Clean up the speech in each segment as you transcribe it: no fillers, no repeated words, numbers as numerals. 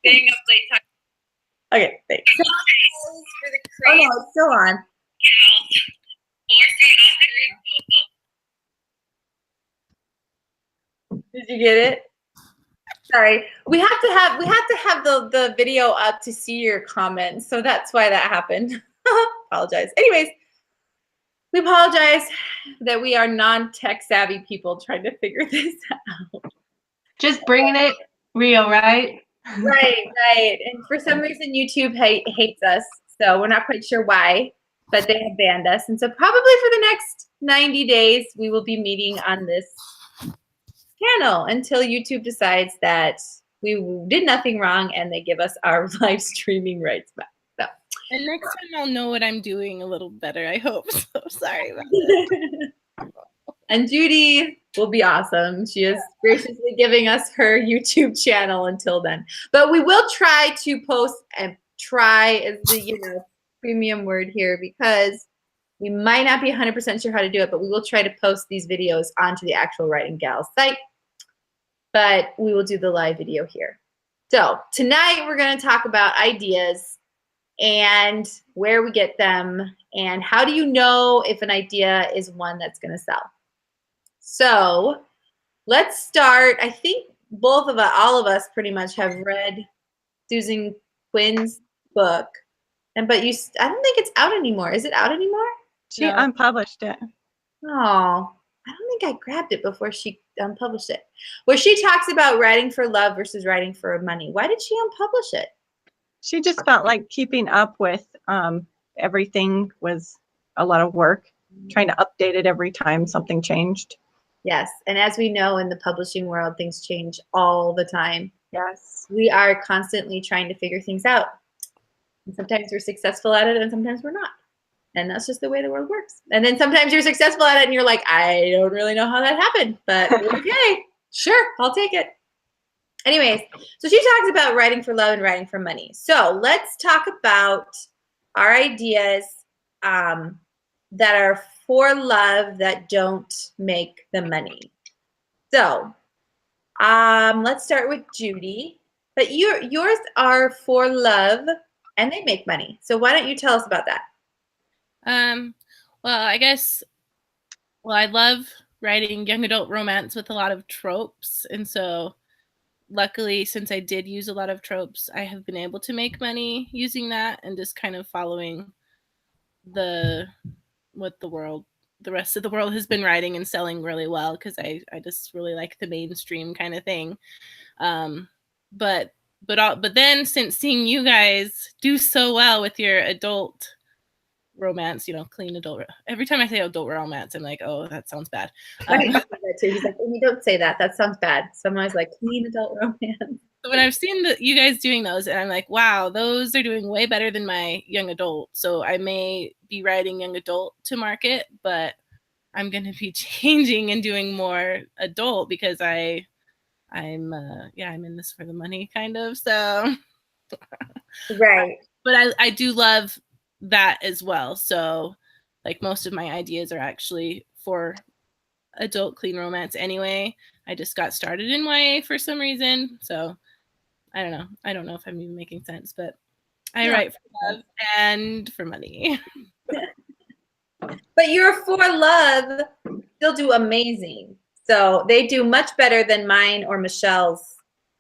Staying up late talking. Okay, thanks. For the Oh no, it's still on. Did you get it? Sorry, we have to have the video up to see your comments, so that's why that happened. Apologize. Anyways, we apologize that we are non-tech savvy people trying to figure this out. Just bringing it real, right? Right. And for some reason, YouTube hates us, so we're not quite sure why, but they have banned us. And so probably for the next 90 days, we will be meeting on this channel until YouTube decides that we did nothing wrong and they give us our live streaming rights back. So. And next time I'll know what I'm doing a little better, I hope. So sorry about that. And Judy will be awesome. She is graciously giving us her YouTube channel until then. But we will try to post, and try is the premium word here, because we might not be 100% sure how to do it, but we will try to post these videos onto the actual Writing Gals site. But we will do the live video here. So tonight we're going to talk about ideas and where we get them, and how do you know if an idea is one that's going to sell. So let's start. I think both of us, all of us pretty much have read Susan Quinn's book. But I don't think it's out anymore. Is it out anymore? She unpublished it. Oh, I don't think I grabbed it before she unpublished it. Where she talks about writing for love versus writing for money. Why did she unpublish it? She just felt like keeping up with everything was a lot of work, trying to update it every time something changed. Yes, and as we know, in the publishing world, things change all the time. Yes. We are constantly trying to figure things out. And sometimes we're successful at it and sometimes we're not. And that's just the way the world works. And then sometimes you're successful at it and you're like, I don't really know how that happened, but okay, sure, I'll take it. Anyways, so she talks about writing for love and writing for money. So let's talk about our ideas that are for love that don't make the money. So let's start with Judy. But yours are for love and they make money. So why don't you tell us about that? Well, I guess, I love writing young adult romance with a lot of tropes. And so luckily, since I did use a lot of tropes, I have been able to make money using that and just kind of following what the rest of the world has been writing and selling really well, because I just really like the mainstream kind of thing. But then, since seeing you guys do so well with your adult romance, clean adult. Every time I say adult romance, I'm like, oh, that sounds bad. He's like, you don't say that. That sounds bad. Someone's like, clean adult romance. When I've seen you guys doing those, and I'm like, wow, those are doing way better than my young adult. So I may be writing young adult to market, but I'm going to be changing and doing more adult because I'm in this for the money kind of. So right. But I do love that as well. So like most of my ideas are actually for adult clean romance anyway. I just got started in YA for some reason. So I don't know. I don't know if I'm even making sense, but I write for love and for money. But your for love still do amazing. So they do much better than mine or Michelle's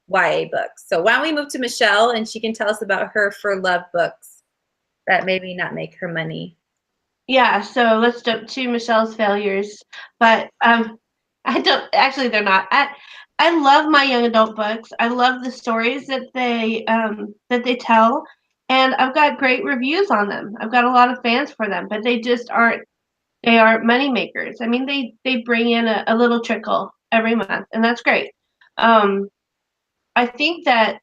YA books. So why don't we move to Michelle and she can tell us about her for love books that maybe not make her money. Yeah, so let's jump to Michelle's failures. But they're not. I love my young adult books. I love the stories that they tell, and I've got great reviews on them. I've got a lot of fans for them, but they just aren't money makers. I mean, they bring in a little trickle every month, and that's great. I think that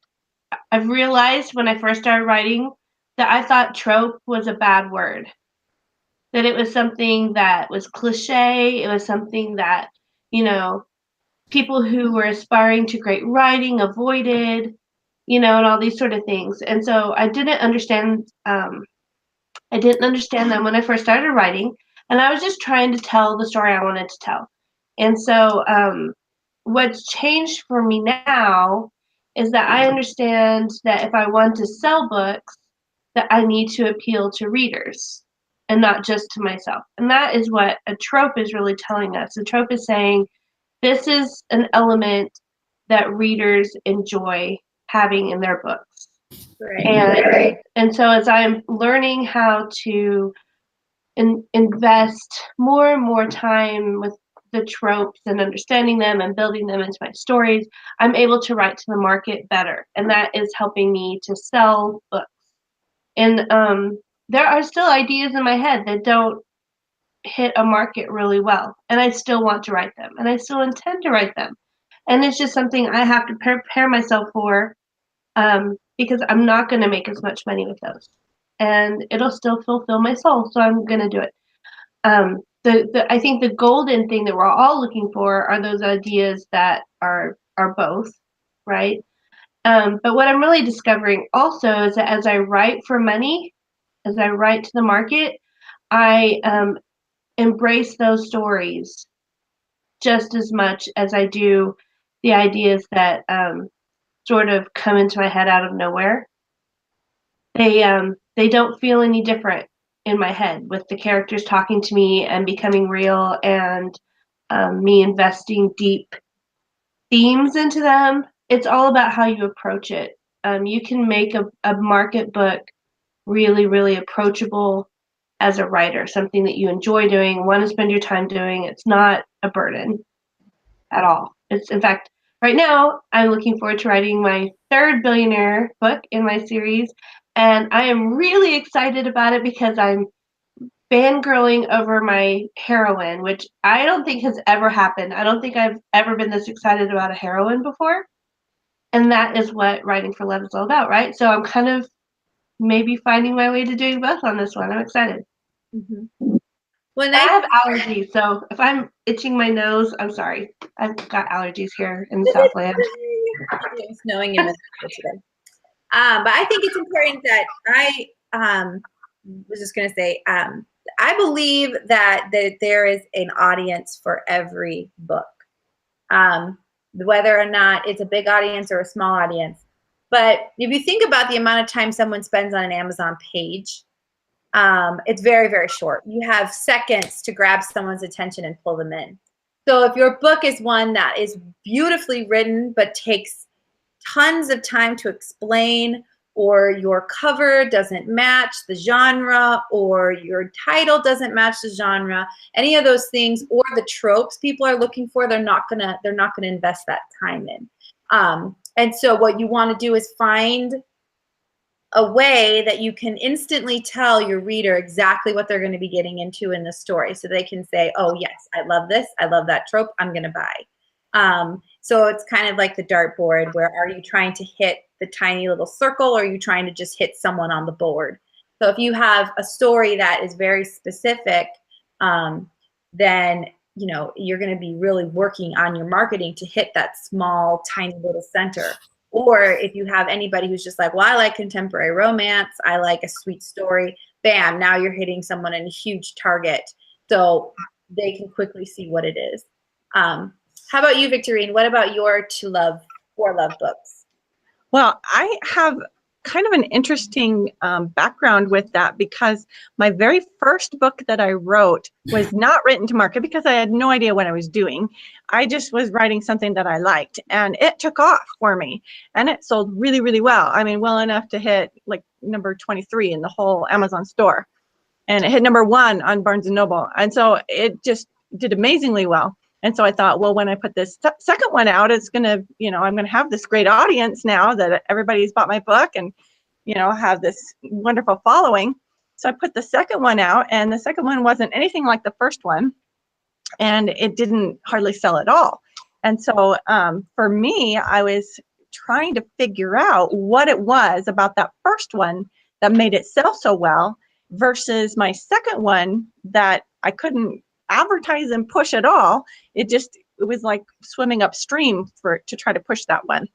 I've realized when I first started writing that I thought trope was a bad word, that it was something that was cliche. It was something that, people who were aspiring to great writing avoided, and all these sort of things. And so I didn't understand them when I first started writing, and I was just trying to tell the story I wanted to tell. And so what's changed for me now is that I understand that if I want to sell books, that I need to appeal to readers and not just to myself. And that is what a trope is really telling us. A trope is saying this is an element that readers enjoy having in their books. Right. And so as I'm learning how to invest more and more time with the tropes and understanding them and building them into my stories, I'm able to write to the market better. And that is helping me to sell books. And there are still ideas in my head that don't hit a market really well. And I still want to write them. And I still intend to write them. And it's just something I have to prepare myself for because I'm not going to make as much money with those. And it'll still fulfill my soul. So I'm going to do it. I think the golden thing that we're all looking for are those ideas that are both, right? But what I'm really discovering also is that as I write for money, as I write to the market, I embrace those stories just as much as I do the ideas that sort of come into my head out of nowhere. They don't feel any different in my head with the characters talking to me and becoming real and me investing deep themes into them. It's all about how you approach it. You can make a market book really, really approachable as a writer, something that you enjoy doing, want to spend your time doing. It's not a burden at all. It's, in fact, right now, I'm looking forward to writing my third billionaire book in my series, and I am really excited about it because I'm fangirling over my heroine, which I don't think has ever happened. I don't think I've ever been this excited about a heroine before, and that is what Writing for Love is all about, right? So I'm kind of maybe finding my way to doing both on this one. I'm excited. Mm-hmm. Well, I have allergies, so if I'm itching my nose, I'm sorry. I've got allergies here in the Southland. It's snowing in Minnesota today. But I think it's important that I was just going to say, I believe that there is an audience for every book, whether or not it's a big audience or a small audience. But if you think about the amount of time someone spends on an Amazon page, it's very, very short. You have seconds to grab someone's attention and pull them in. So if your book is one that is beautifully written but takes tons of time to explain, or your cover doesn't match the genre, or your title doesn't match the genre, any of those things, or the tropes people are looking for, they're not gonna invest that time in. And so what you want to do is find a way that you can instantly tell your reader exactly what they're going to be getting into in the story, so they can say, oh yes, I love this, I love that trope, I'm going to buy. So it's kind of like the dartboard, where are you trying to hit the tiny little circle, or are you trying to just hit someone on the board? So if you have a story that is very specific, then you're going to be really working on your marketing to hit that small, tiny little center. Or if you have anybody who's just like, well, I like contemporary romance, I like a sweet story, bam, now you're hitting someone in a huge target, so they can quickly see what it is. How about you, Victorine? What about your for love books? Well, I have kind of an interesting background with that, because my very first book that I wrote was not written to market because I had no idea what I was doing. I just was writing something that I liked, and it took off for me, and it sold really, really well. I mean, well enough to hit like number 23 in the whole Amazon store, and it hit number 1 on Barnes & Noble. And so it just did amazingly well. And so I thought, well, when I put this second one out, it's going to, I'm going to have this great audience now that everybody's bought my book and, have this wonderful following. So I put the second one out, and the second one wasn't anything like the first one, and it didn't hardly sell at all. And so for me, I was trying to figure out what it was about that first one that made it sell so well versus my second one that I couldn't advertise and push at all. It was like swimming upstream to try to push that one.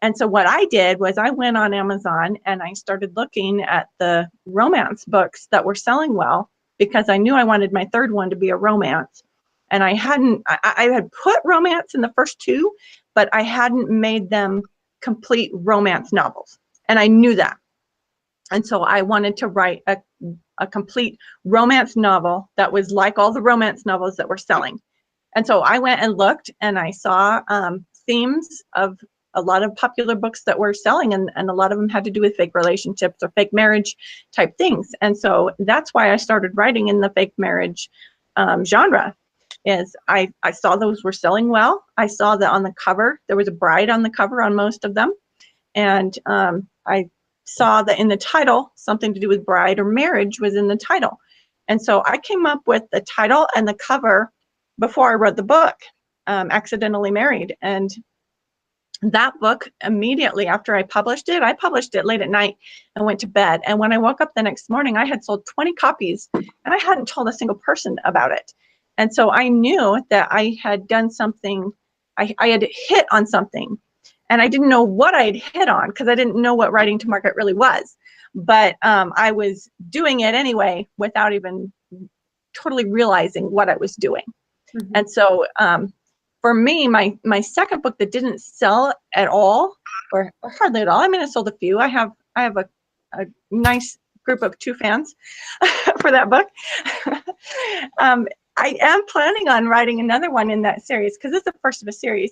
And so what I did was I went on Amazon and I started looking at the romance books that were selling well, because I knew I wanted my third one to be a romance. And I had put romance in the first 2, but I hadn't made them complete romance novels. And I knew that. And so I wanted to write a complete romance novel that was like all the romance novels that were selling. And so I went and looked, and I saw themes of a lot of popular books that were selling, and a lot of them had to do with fake relationships or fake marriage type things. And so that's why I started writing in the fake marriage genre. Is I saw those were selling well. I saw that on the cover, there was a bride on the cover on most of them. And I saw that in the title, something to do with bride or marriage was in the title. And so I came up with the title and the cover before I wrote the book, Accidentally Married. And that book, immediately after I published it late at night and went to bed. And when I woke up the next morning, I had sold 20 copies, and I hadn't told a single person about it. And so I knew that I had done something, I had hit on something. And I didn't know what I'd hit on, because I didn't know what writing to market really was. But I was doing it anyway without even totally realizing what I was doing. Mm-hmm. And so for me, my second book that didn't sell at all, or hardly at all, I mean, it sold a few. I have a nice group of 2 fans for that book. I am planning on writing another one in that series, because it's the first of a series.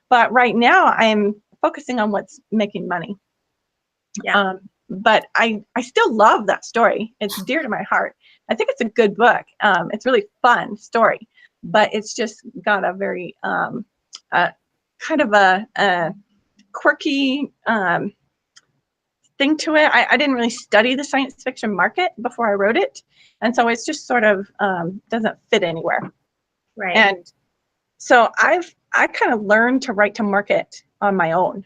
But right now I'm focusing on what's making money. Yeah. But I still love that story. It's dear to my heart. I think it's a good book. It's a really fun story, but it's just got a very kind of a quirky thing to it. I didn't really study the science fiction market before I wrote it. And so it's just sort of doesn't fit anywhere. Right. And so I kind of learned to write to market on my own.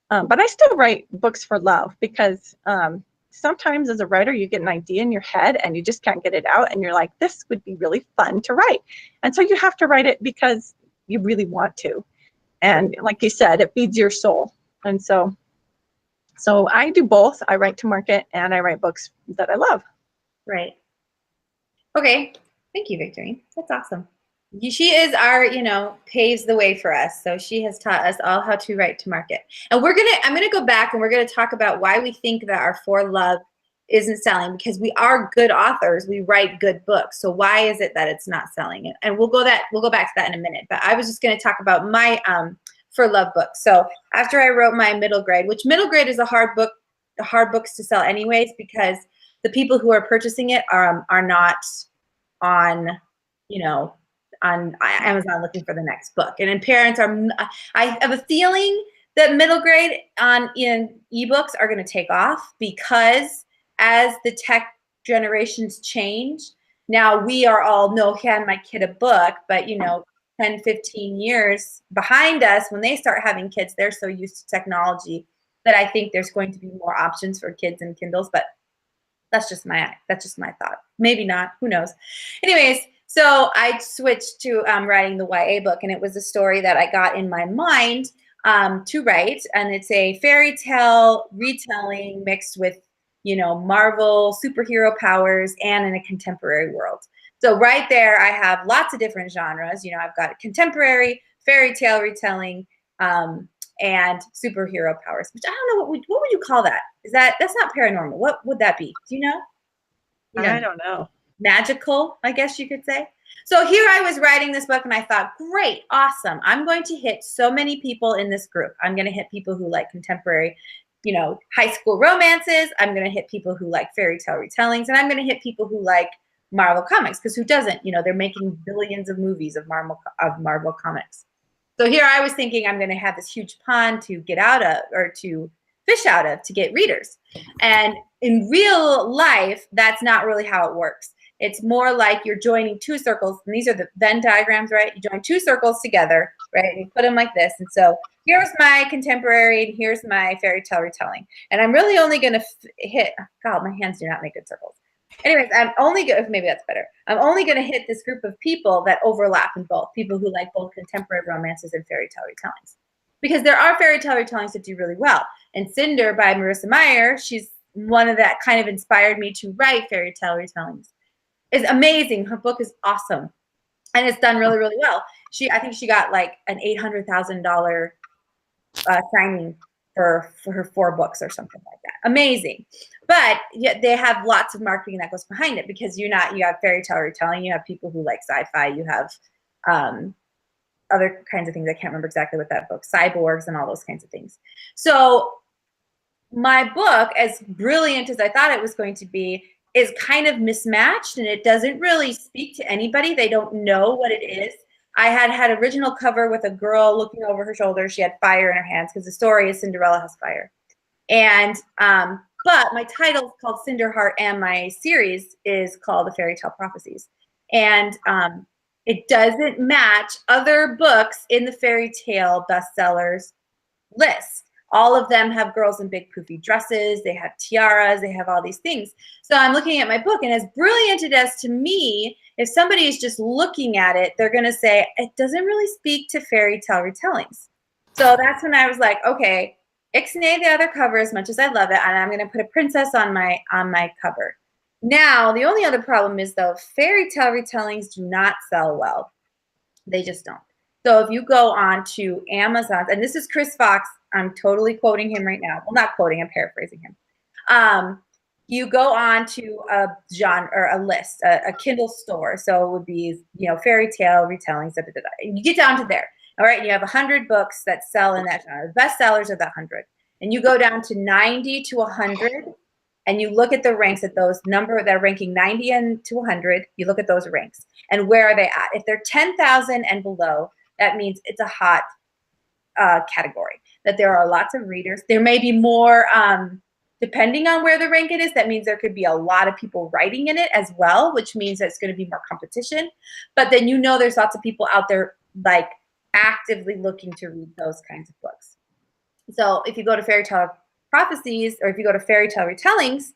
But I still write books for love, because sometimes as a writer, you get an idea in your head and you just can't get it out. And you're like, this would be really fun to write. And so you have to write it because you really want to. And like you said, it feeds your soul. And so I do both. I write to market and I write books that I love. Right. Okay. Thank you, Victorine. That's awesome. She is our, paves the way for us. So she has taught us all how to write to market. And I'm going to go back and we're going to talk about why we think that our For Love isn't selling, because we are good authors. We write good books. So why is it that it's not selling? And we'll go back to that in a minute. But I was just going to talk about my For Love book. So after I wrote my middle grade, which middle grade is a hard books to sell anyways, because the people who are purchasing it are not on, on Amazon looking for the next book. And parents I have a feeling that middle grade in ebooks are going to take off, because as the tech generations change, now we are all, no, hand my kid a book, but 10, 15 years behind us, when they start having kids, they're so used to technology that I think there's going to be more options for kids and Kindles, but that's just my thought. Maybe not, who knows? Anyways, so I switched to writing the YA book, and it was a story that I got in my mind to write, and it's a fairy tale retelling mixed with, Marvel superhero powers and in a contemporary world. So right there, I have lots of different genres. I've got contemporary, fairy tale retelling, and superhero powers, which I don't know, what would you call that? That's not paranormal. What would that be? Do you know? I don't know. Magical, I guess you could say. So here I was writing this book, and I thought, great, awesome. I'm going to hit so many people in this group. I'm going to hit people who like contemporary, high school romances. I'm going to hit people who like fairy tale retellings, and I'm going to hit people who like Marvel comics, because who doesn't? They're making billions of movies of Marvel comics. So here I was thinking, I'm going to have this huge pond to get out of, or to fish out of, to get readers. And in real life, that's not really how it works. It's more like you're joining 2 circles, and these are the Venn diagrams, right? You join 2 circles together, right? And you put them like this. And so here's my contemporary, and here's my fairy tale retelling. And I'm really only going to hit, God, my hands do not make good circles. Anyways, maybe that's better. I'm only going to hit this group of people that overlap in both, people who like both contemporary romances and fairy tale retellings. Because there are fairy tale retellings that do really well. And Cinder by Marissa Meyer, she's one of that kind of inspired me to write fairy tale retellings. It's amazing. Her book is awesome. And it's done really, really well. I think she got like an $800,000 signing for her 4 books or something like that. Amazing. But yeah, they have lots of marketing that goes behind it, because you have fairy tale retelling, you have people who like sci-fi, you have other kinds of things. I can't remember exactly what that book, cyborgs and all those kinds of things. So my book, as brilliant as I thought it was going to be, is kind of mismatched, and it doesn't really speak to anybody. They don't know what it is. I had original cover with a girl looking over her shoulder. She had fire in her hands, because the story is Cinderella has fire. And but my title is called Cinderheart, and my series is called The Fairy Tale Prophecies. And it doesn't match other books in the fairy tale bestsellers list. All of them have girls in big poofy dresses. They have tiaras. They have all these things. So I'm looking at my book, and as brilliant it is to me, if somebody is just looking at it, they're going to say, it doesn't really speak to fairy tale retellings. So that's when I was like, okay, ixnay the other cover as much as I love it, and I'm going to put a princess on my cover. Now, the only other problem is, though, fairy tale retellings do not sell well. They just don't. So if you go on to Amazon, and this is Chris Fox, I'm totally quoting him right now. Well, not quoting, I'm paraphrasing him. You go on to a genre or a list, a Kindle store. So it would be, fairy tale retellings, and you get down to there. All right, you have 100 books that sell in that genre. The bestsellers are the 100. And you go down to 90 to 100, and you look at the ranks at those number that are ranking 90 and to 100. You look at those ranks, and where are they at? If they're 10,000 and below, that means it's a hot category, that there are lots of readers. There may be more, depending on where the rank it is, that means there could be a lot of people writing in it as well, which means that it's going to be more competition. But then there's lots of people out there like actively looking to read those kinds of books. So if you go to Fairy Tale Prophecies, or if you go to Fairy Tale Retellings,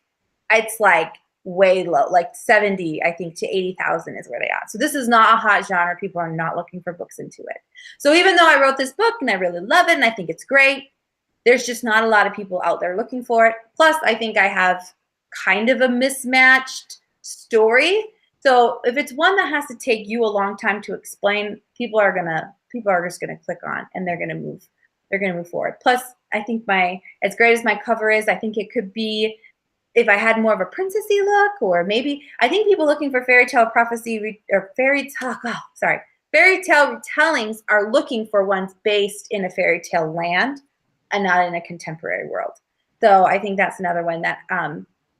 it's like way low, like 70, I think, to 80,000 is where they are. So this is not a hot genre. People are not looking for books into it. So even though I wrote this book and I really love it and I think it's great, there's just not a lot of people out there looking for it. Plus, I think I have kind of a mismatched story. So if it's one that has to take you a long time to explain, people are just gonna click on, and they're gonna move forward. Plus, I think as great as my cover is, I think it could be, if I had more of a princessy look, or maybe, I think people looking for fairy tale prophecy or fairy tale retellings are looking for ones based in a fairy tale land and not in a contemporary world. So I think that's another one that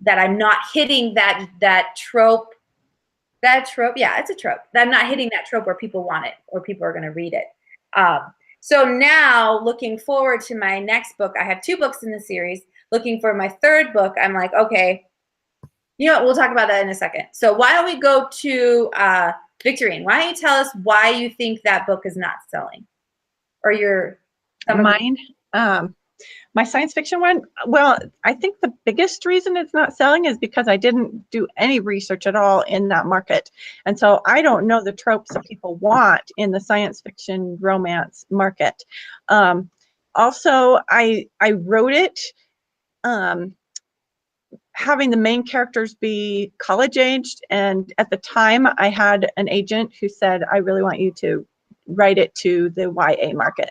that I'm not hitting that trope. Yeah, it's a trope. I'm not hitting that trope where people want it or people are going to read it. So now, looking forward to my next book, I have 2 books in the series. Looking for my 3rd book, I'm like, okay, we'll talk about that in a second. So why don't we go to Victorine? Why don't you tell us why you think that book is not selling? Or mine? My science fiction one? Well, I think the biggest reason it's not selling is because I didn't do any research at all in that market. And so I don't know the tropes that people want in the science fiction romance market. Also, I wrote it having the main characters be college aged. And at the time, I had an agent who said, I really want you to write it to the YA market.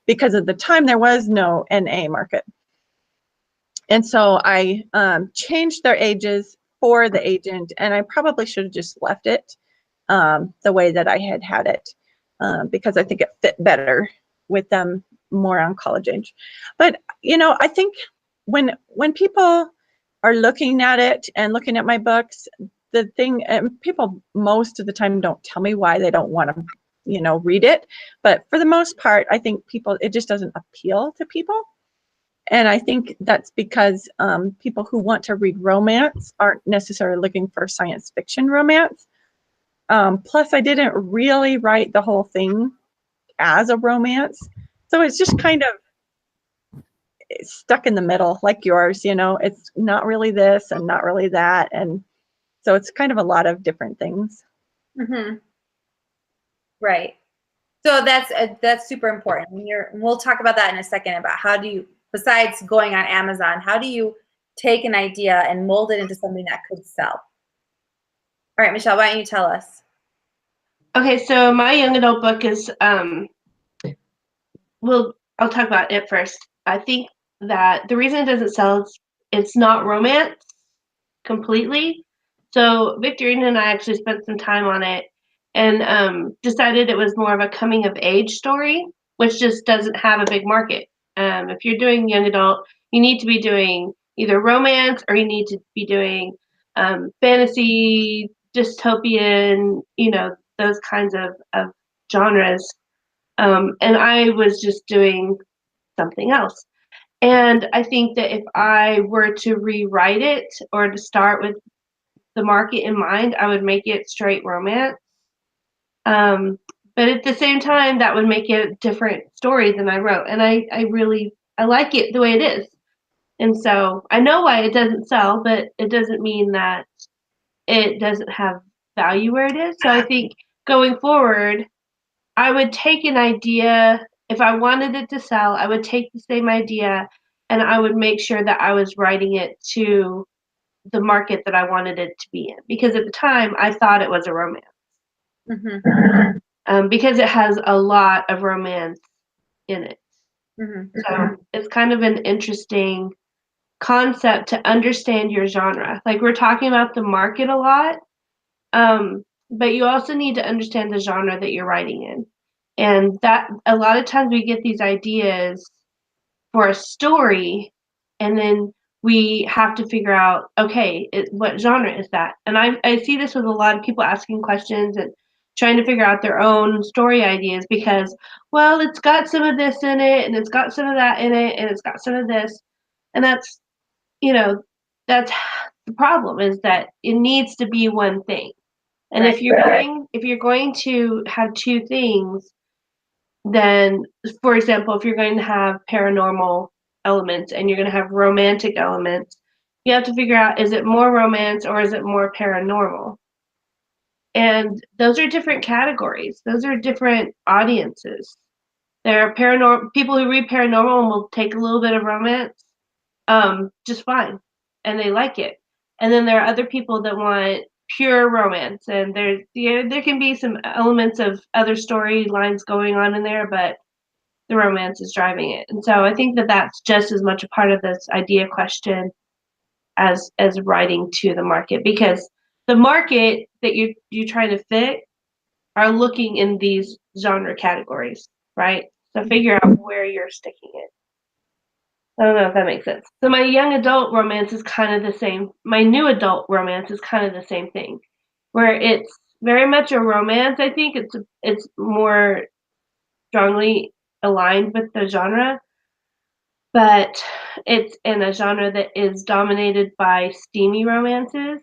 Because at the time, there was no NA market. And so I changed their ages for the agent, and I probably should have just left it the way that I had it, because I think it fit better with them more on college age. But, I think when people are looking at it and looking at my books, the thing, and people most of the time don't tell me why they don't want to read it. But for the most part, I think it just doesn't appeal to people. And I think that's because people who want to read romance aren't necessarily looking for science fiction romance. Plus, I didn't really write the whole thing as a romance. So it's just kind of stuck in the middle, like yours, it's not really this and not really that. And so it's kind of a lot of different things. Mm-hmm. Right. So that's super important. We'll talk about that in a second, about how do you, besides going on Amazon, how do you take an idea and mold it into something that could sell? All right, Michelle, why don't you tell us? Okay, so my young adult book is I'll talk about it first. I think that the reason it doesn't sell is it's not romance completely. So Victorine and I actually spent some time on it and decided it was more of a coming of age story, which just doesn't have a big market. If you're doing young adult, you need to be doing either romance or you need to be doing fantasy, dystopian, those kinds of genres. And I was just doing something else. And I think that if I were to rewrite it or to start with the market in mind, I would make it straight romance. But at the same time, that would make it a different story than I wrote. And I like it the way it is. And so I know why it doesn't sell, but it doesn't mean that it doesn't have value where it is. So I think going forward, I would take an idea. If I wanted it to sell, I would take the same idea and I would make sure that I was writing it to the market that I wanted it to be in. Because at the time, I thought it was a romance. Because it has a lot of romance in it. So it's kind of an interesting concept to understand your genre. Like we're talking about the market a lot, but you also need to understand the genre that you're writing in. And that a lot of times we get these ideas for a story and then we have to figure out, okay, what genre is that? And I see this with a lot of people asking questions and trying to figure out their own story ideas because, well, it's got some of this in it and it's got some of that in it and it's got some of this. And that's the problem is that it needs to be one thing. And if you're going to have two things, then, for example, if you're going to have paranormal elements and you're going to have romantic elements, you have to figure out, is it more romance or is it more paranormal? And those are different categories. Those are different audiences. There are people who read paranormal and will take a little bit of romance, just fine, and they like it. And then there are other people that want pure romance, and there can be some elements of other storylines going on in there, but the romance is driving it. And so I think that that's just as much a part of this idea question as writing to the market, because the market that you're trying to fit are looking in these genre categories, right? So figure out where you're sticking it. I don't know if that makes sense. So my young adult romance is kind of the same. My new adult romance is kind of the same thing, where it's very much a romance. I think it's more strongly aligned with the genre, but it's in a genre that is dominated by steamy romances,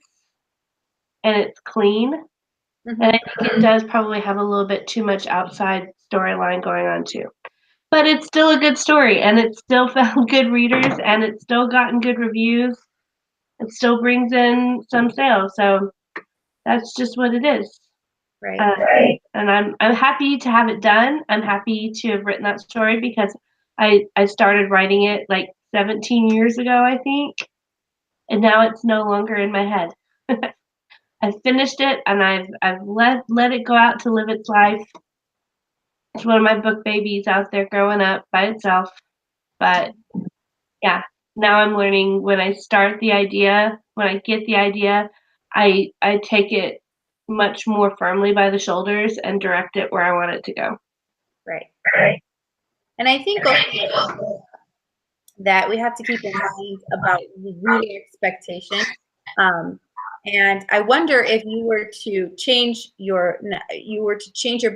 and it's clean. And I think it does probably have a little bit too much outside storyline going on too. But it's still a good story, and it still found good readers, and it's still gotten good reviews. It still brings in some sales, so that's just what it is. Right. And I'm happy to have it done. I'm happy to have written that story because I started writing it like 17 years ago, I think, and now it's no longer in my head. I finished it, and I've let it go out to live its life. It's one of my book babies out there growing up by itself. But yeah, now I'm learning when I start the idea, when I get the idea, I take it much more firmly by the shoulders and direct it where I want it to go. Right. And I think also that we have to keep in mind about the reader expectation. And I wonder if you were to change your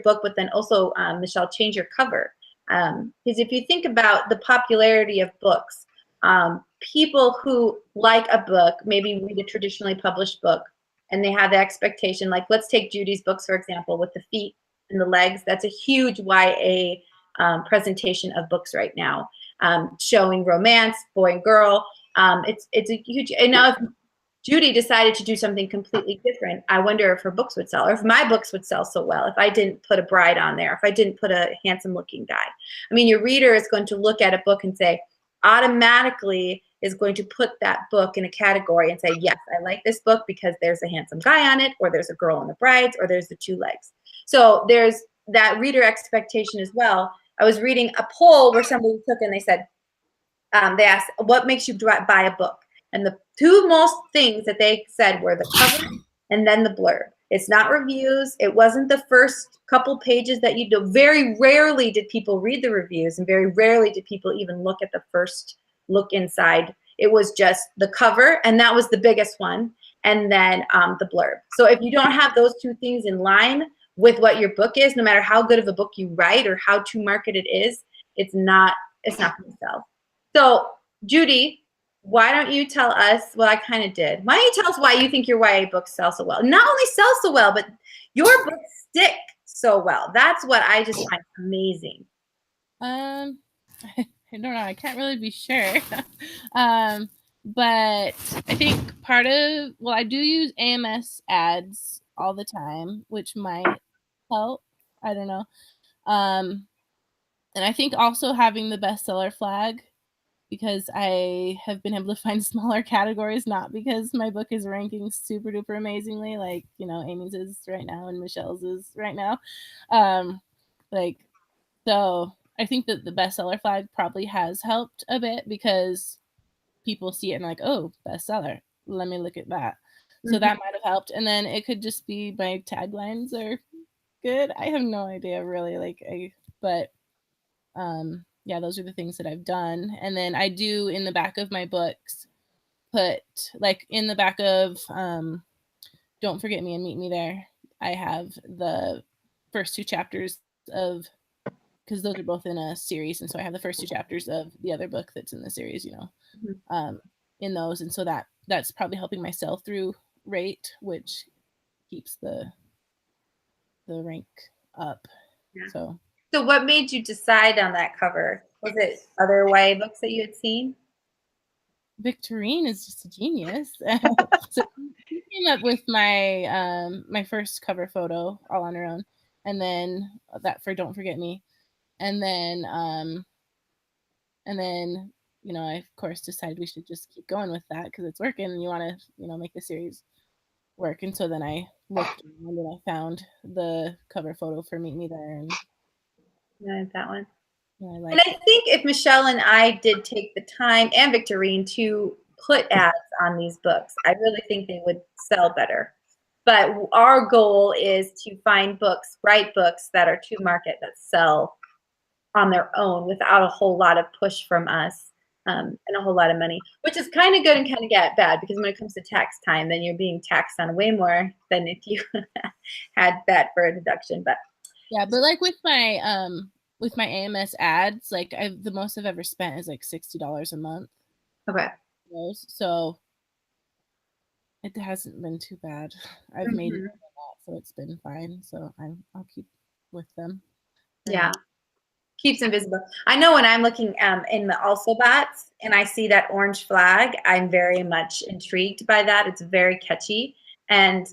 book, but then also, Michelle, change your cover. Because if you think about the popularity of books, people who like a book, maybe read a traditionally published book, and they have the expectation, like let's take Judy's books, for example, with the feet and the legs. That's a huge YA presentation of books right now, showing romance, boy and girl. It's a huge, and now if Judy decided to do something completely different, I wonder if her books would sell, or if my books would sell so well if I didn't put a bride on there, if I didn't put a handsome looking guy. I mean, your reader is going to look at a book and say, automatically is going to put that book in a category and say, yes, I like this book because there's a handsome guy on it, or there's a girl in the brides, or there's the two legs. So there's that reader expectation as well I was reading a poll where somebody took and they said, they asked, what makes you buy a book? And the two most things that they said were the cover and then the blurb. It's not reviews. It wasn't the first couple pages that you do. Very rarely did people read the reviews, and very rarely did people even look at the first look inside. It was just the cover, and that was the biggest one, and then the blurb. So if you don't have those two things in line with what your book is, no matter how good of a book you write or how to market it is, it's not going to sell. So, Judy, why don't you tell us, well, I kind of did. Why don't you tell us why you think your YA books sell so well? Not only sell so well, but your books stick so well. That's what I just find amazing. I don't know. I can't really be sure. But I think I do use AMS ads all the time, which might help. I don't know. And I think also having the bestseller flag, because I have been able to find smaller categories, not because my book is ranking super duper amazingly, like, Amy's is right now and Michelle's is right now. So I think that the bestseller flag probably has helped a bit, because people see it and like, oh, bestseller, let me look at that. So that might have helped. And then it could just be my taglines are good. I have no idea really, yeah, those are the things that I've done. And then I do, in the back of my books, put, like, in the back of Don't Forget Me and Meet Me There, I have the first two chapters of, because those are both in a series, and so I have the first two chapters of the other book that's in the series, in those. And so that's probably helping my sell-through rate, which keeps the rank up. Yeah. So what made you decide on that cover? Was it other YA books that you had seen? Victorine is just a genius. So she came up with my my first cover photo all on her own, and then that for Don't Forget Me, and then I of course decided we should just keep going with that because it's working, and you want to make the series work. And so then I looked around and I found the cover photo for Meet Me There, and that one. Yeah, and I think if Michelle and I did take the time, and Victorine, to put ads on these books, I really think they would sell better. But our goal is to find books, write books that are to market, that sell on their own without a whole lot of push from us, and a whole lot of money, which is kind of good and kind of bad, because when it comes to tax time, then you're being taxed on way more than if you had that for a deduction. But yeah, but like with my AMS ads, like the most I've ever spent is like $60 a month. Okay. So it hasn't been too bad. I've made it, so it's been fine. So I'll keep with them. Yeah. Keeps them visible. I know when I'm looking in the also bats and I see that orange flag, I'm very much intrigued by that. It's very catchy. And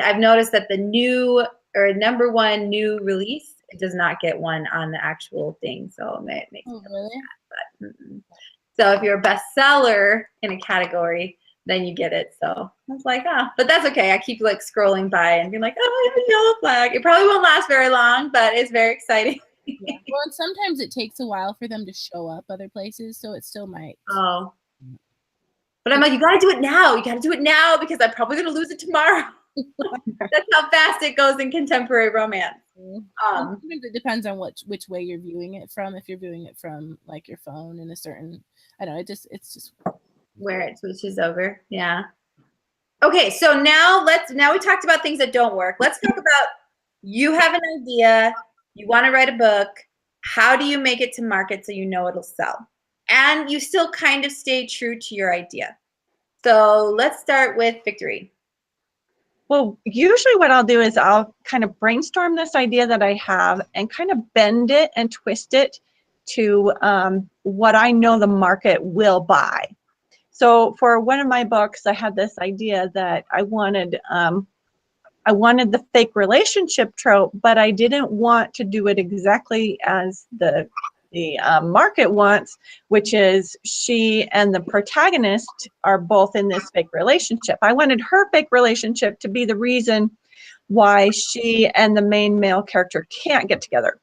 I've noticed that the new or number one new release, it does not get one on the actual thing. So it makes me really? sad. But, so if you're a bestseller in a category, then you get it. So I was like, but that's okay. I keep like scrolling by and being like, oh, I have a yellow flag. It probably won't last very long, but it's very exciting. Yeah. Well, and sometimes it takes a while for them to show up other places, so it still might. Oh. But I'm like, you got to do it now. You got to do it now, because I'm probably going to lose it tomorrow. That's how fast it goes in contemporary romance. Sometimes it depends on which way you're viewing it from. If you're viewing it from like your phone in a certain, I don't know, it's just where it switches over. Yeah. Okay, so now we talked about things that don't work. Let's talk about, you have an idea. You want to write a book. How do you make it to market so you know it'll sell? And you still kind of stay true to your idea. So let's start with Victorine. Well, usually what I'll do is I'll kind of brainstorm this idea that I have and kind of bend it and twist it to what I know the market will buy. So for one of my books, I had this idea that I wanted the fake relationship trope, but I didn't want to do it exactly as the market wants, which is she and the protagonist are both in this fake relationship. I wanted her fake relationship to be the reason why she and the main male character can't get together.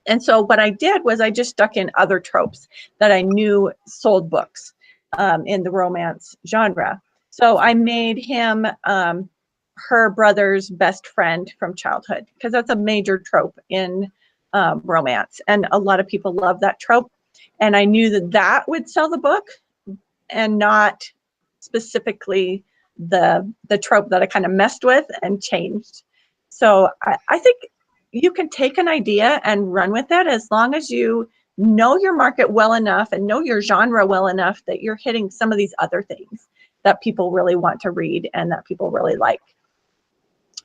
And so what I did was I just stuck in other tropes that I knew sold books in the romance genre. So I made him her brother's best friend from childhood, because that's a major trope in romance. And a lot of people love that trope. And I knew that that would sell the book, and not specifically the trope that I kind of messed with and changed. So I think you can take an idea and run with it, as long as you know your market well enough and know your genre well enough that you're hitting some of these other things that people really want to read and that people really like.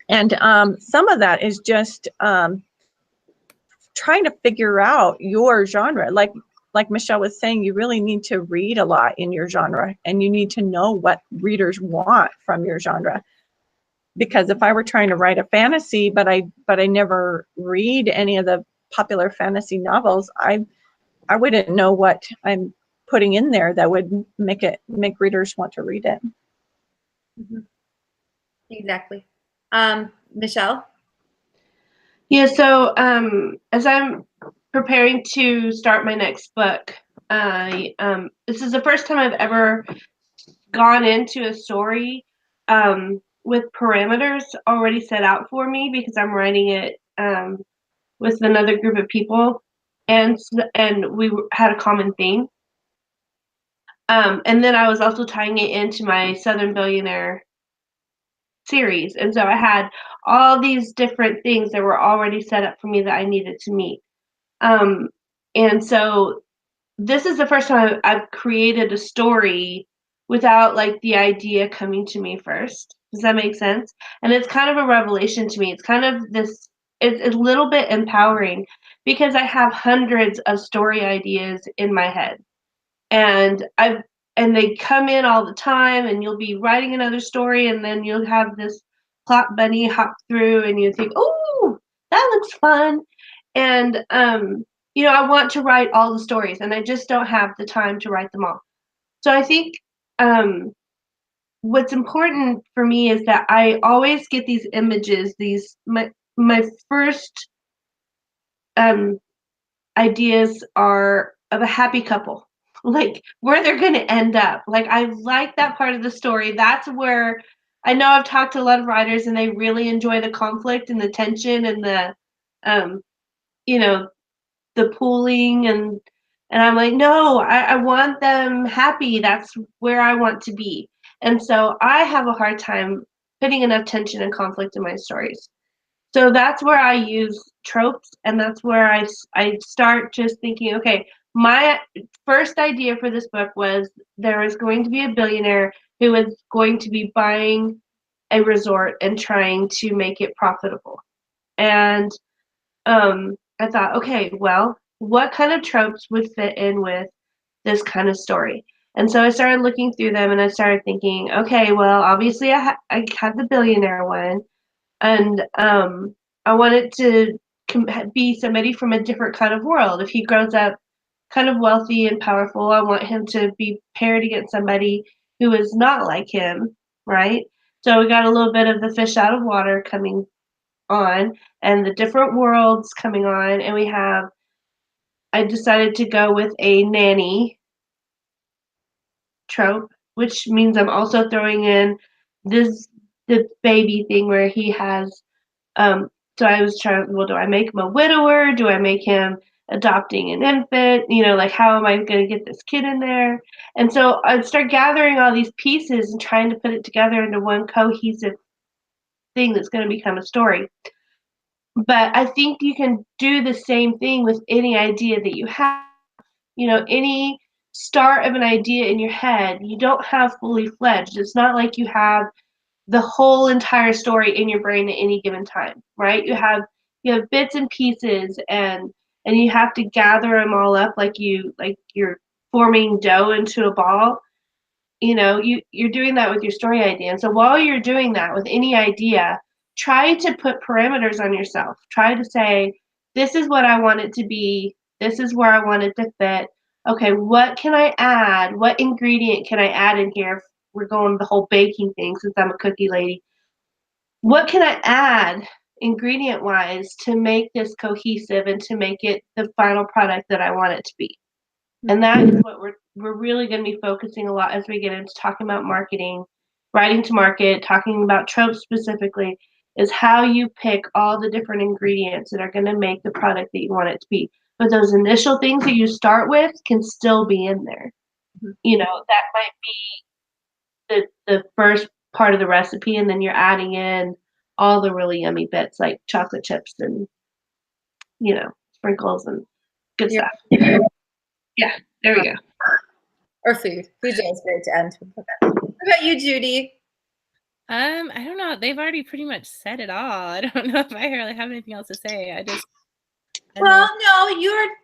And some of that is just trying to figure out your genre. Like Michelle was saying, you really need to read a lot in your genre, and you need to know what readers want from your genre. Because if I were trying to write a fantasy, but I never read any of the popular fantasy novels, I wouldn't know what I'm putting in there that would make readers want to read it. Mm-hmm. Exactly. Michelle? Yeah, so as I'm preparing to start my next book, this is the first time I've ever gone into a story with parameters already set out for me, because I'm writing it with another group of people, and we had a common theme. And then I was also tying it into my Southern Billionaire series, and so I had all these different things that were already set up for me that I needed to meet. And so this is the first time I've created a story without like the idea coming to me first. Does that make sense? And it's kind of a revelation to me. It's kind of this, it's a little bit empowering, because I have hundreds of story ideas in my head, and they come in all the time, and you'll be writing another story, and then you'll have this plot bunny hop through, and you think, oh, that looks fun. And I want to write all the stories, and I just don't have the time to write them all. So I think what's important for me is that I always get these images, my first ideas are of a happy couple, like where they're going to end up. Like, I like that part of the story. That's where I know I've talked to a lot of writers, and they really enjoy the conflict and the tension and the the pooling, and I'm like, no, I want them happy. That's where I want to be. And so I have a hard time putting enough tension and conflict in my stories. So that's where I use tropes, and that's where I start just thinking, okay, my first idea for this book was there is going to be a billionaire who is going to be buying a resort and trying to make it profitable. And I thought, okay, well, what kind of tropes would fit in with this kind of story? And so I started looking through them, and I started thinking, okay, well, obviously I had the billionaire one, and I wanted to be somebody from a different kind of world. If he grows up kind of wealthy and powerful, I want him to be paired against somebody who is not like him, right? So we got a little bit of the fish out of water coming on, and the different worlds coming on, and I decided to go with a nanny trope, which means I'm also throwing in the baby thing where he has so I was trying, well, do I make him a widower? Do I make him adopting an infant? Like, how am I going to get this kid in there? And so I'd start gathering all these pieces and trying to put it together into one cohesive thing that's going to become a story. But I think you can do the same thing with any idea that you have. Any start of an idea in your head, you don't have fully fledged. It's not like you have the whole entire story in your brain at any given time, right? You have bits and pieces, and you have to gather them all up like you're forming dough into a ball. You're doing that with your story idea. And so while you're doing that with any idea, try to put parameters on yourself. Try to say, this is what I want it to be. This is where I want it to fit. Okay, what can I add? What ingredient can I add in here? We're going the whole baking thing since I'm a cookie lady. What can I add ingredient wise to make this cohesive and to make it the final product that I want it to be. And that is what we're really going to be focusing a lot as we get into talking about marketing, writing to market, talking about tropes specifically, is how you pick all the different ingredients that are going to make the product that you want it to be. But those initial things that you start with can still be in there. You know, that might be the first part of the recipe, and then you're adding in all the really yummy bits like chocolate chips and, you know, sprinkles and good stuff. Yeah, there we go. Or food. Food's always great to end. What about you, Judy? I don't know. They've already pretty much said it all. I don't know if I really have anything else to say. Well, no,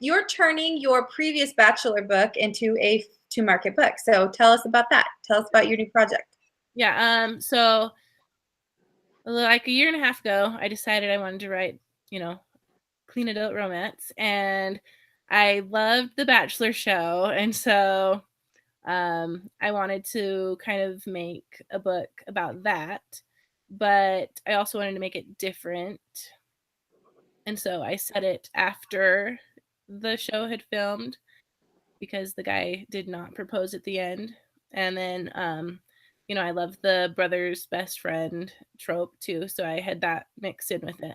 you're turning your previous bachelor book into a to-market book. So tell us about that. Tell us about your new project. Yeah. So like a year and a half ago, I decided I wanted to write, you know, clean adult romance, and I loved the Bachelor show, and so I wanted to kind of make a book about that, but I also wanted to make it different, and so I set it after the show had filmed because the guy did not propose at the end, and then you know, I love the brother's best friend trope too, so I had that mixed in with it.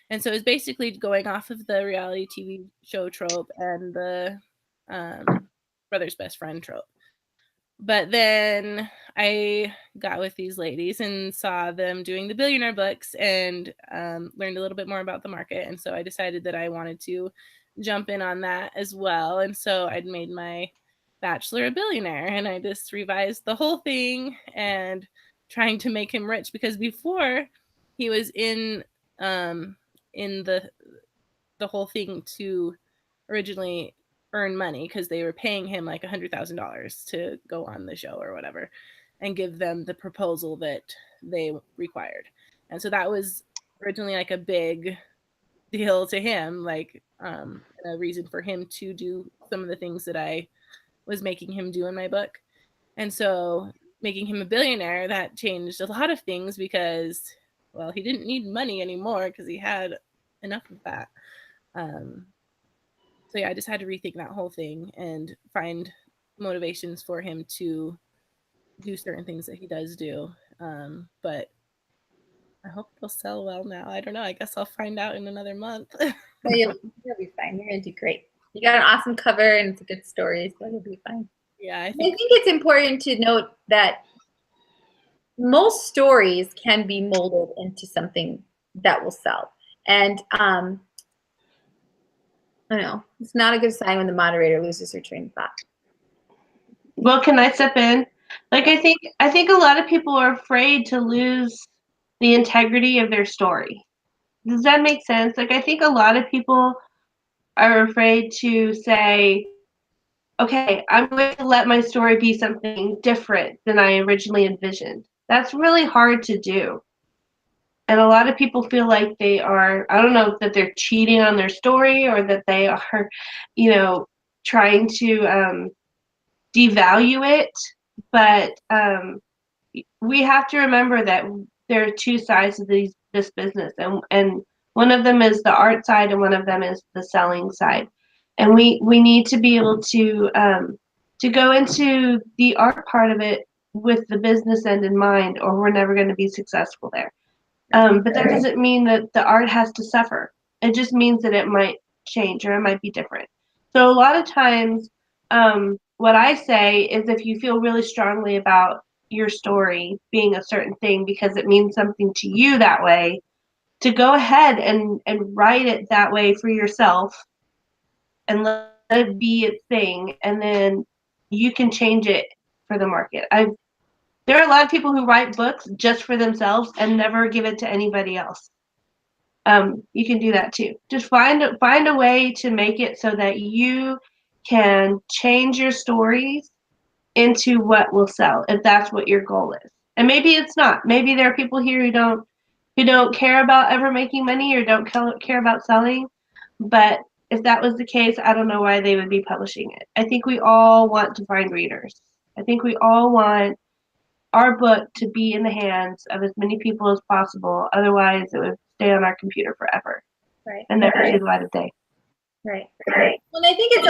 And so it's basically going off of the reality TV show trope and the brother's best friend trope. But then I got with these ladies and saw them doing the billionaire books and learned a little bit more about the market. And so I decided that I wanted to jump in on that as well. And so I'd made my bachelor a billionaire, and I just revised the whole thing and trying to make him rich, because before he was in the whole thing to originally earn money because they were paying him like $100,000 to go on the show or whatever and give them the proposal that they required. And so that was originally like a big deal to him, like a reason for him to do some of the things that I was making him do in my book. And so making him a billionaire, that changed a lot of things because, well, he didn't need money anymore because he had enough of that. So yeah, I just had to rethink that whole thing and find motivations for him to do certain things that he does do. But I hope it'll sell well now. I don't know. I guess I'll find out in another month. You'll be fine. You're gonna do great. You got an awesome cover and it's a good story, so you'll be fine. Yeah, I think it's important to note that most stories can be molded into something that will sell. And I don't know, it's not a good sign when the moderator loses her train of thought. Well, can I step in? Like, I think a lot of people are afraid to lose the integrity of their story. Does that make sense? Like, I think a lot of people are afraid to say, okay, I'm going to let my story be something different than I originally envisioned. That's really hard to do. And a lot of people feel like they are, I don't know, that they're cheating on their story or that they are, you know, trying to devalue it. But we have to remember that there are two sides of this business. And one of them is the art side and one of them is the selling side. And we need to be able to go into the art part of it with the business end in mind, or we're never going to be successful there. But that doesn't mean that the art has to suffer. It just means that it might change or it might be different. So a lot of times, what I say is if you feel really strongly about your story being a certain thing because it means something to you that way, to go ahead and write it that way for yourself and let it be its thing, and then you can change it for the market. There are a lot of people who write books just for themselves and never give it to anybody else. You can do that too. Just find a way to make it so that you can change your stories into what will sell, if that's what your goal is. And maybe it's not. Maybe there are people here who don't care about ever making money or don't care about selling. But if that was the case, I don't know why they would be publishing it. I think we all want to find readers. I think we all want our book to be in the hands of as many people as possible. Otherwise, it would stay on our computer forever Right. and never see the light of day. Right. Well, I think it's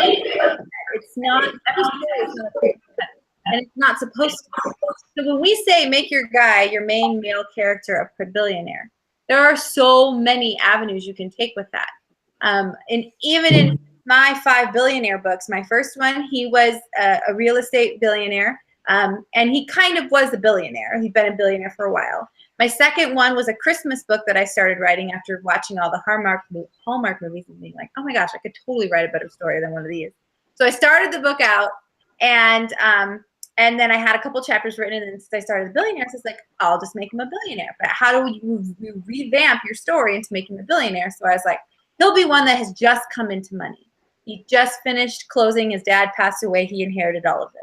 not every story is not a quick cut, and it's not supposed to be. So when we say make your guy your main male character a billionaire, there are so many avenues you can take with that. And even in my 5 billionaire books, my first one, he was a real estate billionaire, and he kind of was a billionaire. He'd been a billionaire for a while. My second one was a Christmas book that I started writing after watching all the Hallmark movies and being like, oh my gosh, I could totally write a better story than one of these. So I started the book out, and then I had a couple chapters written, and then I started the billionaire. So it's like, I'll just make him a billionaire. But how do you revamp your story into making him a billionaire? So I was like, he'll be one that has just come into money. He just finished closing. His dad passed away. He inherited all of it.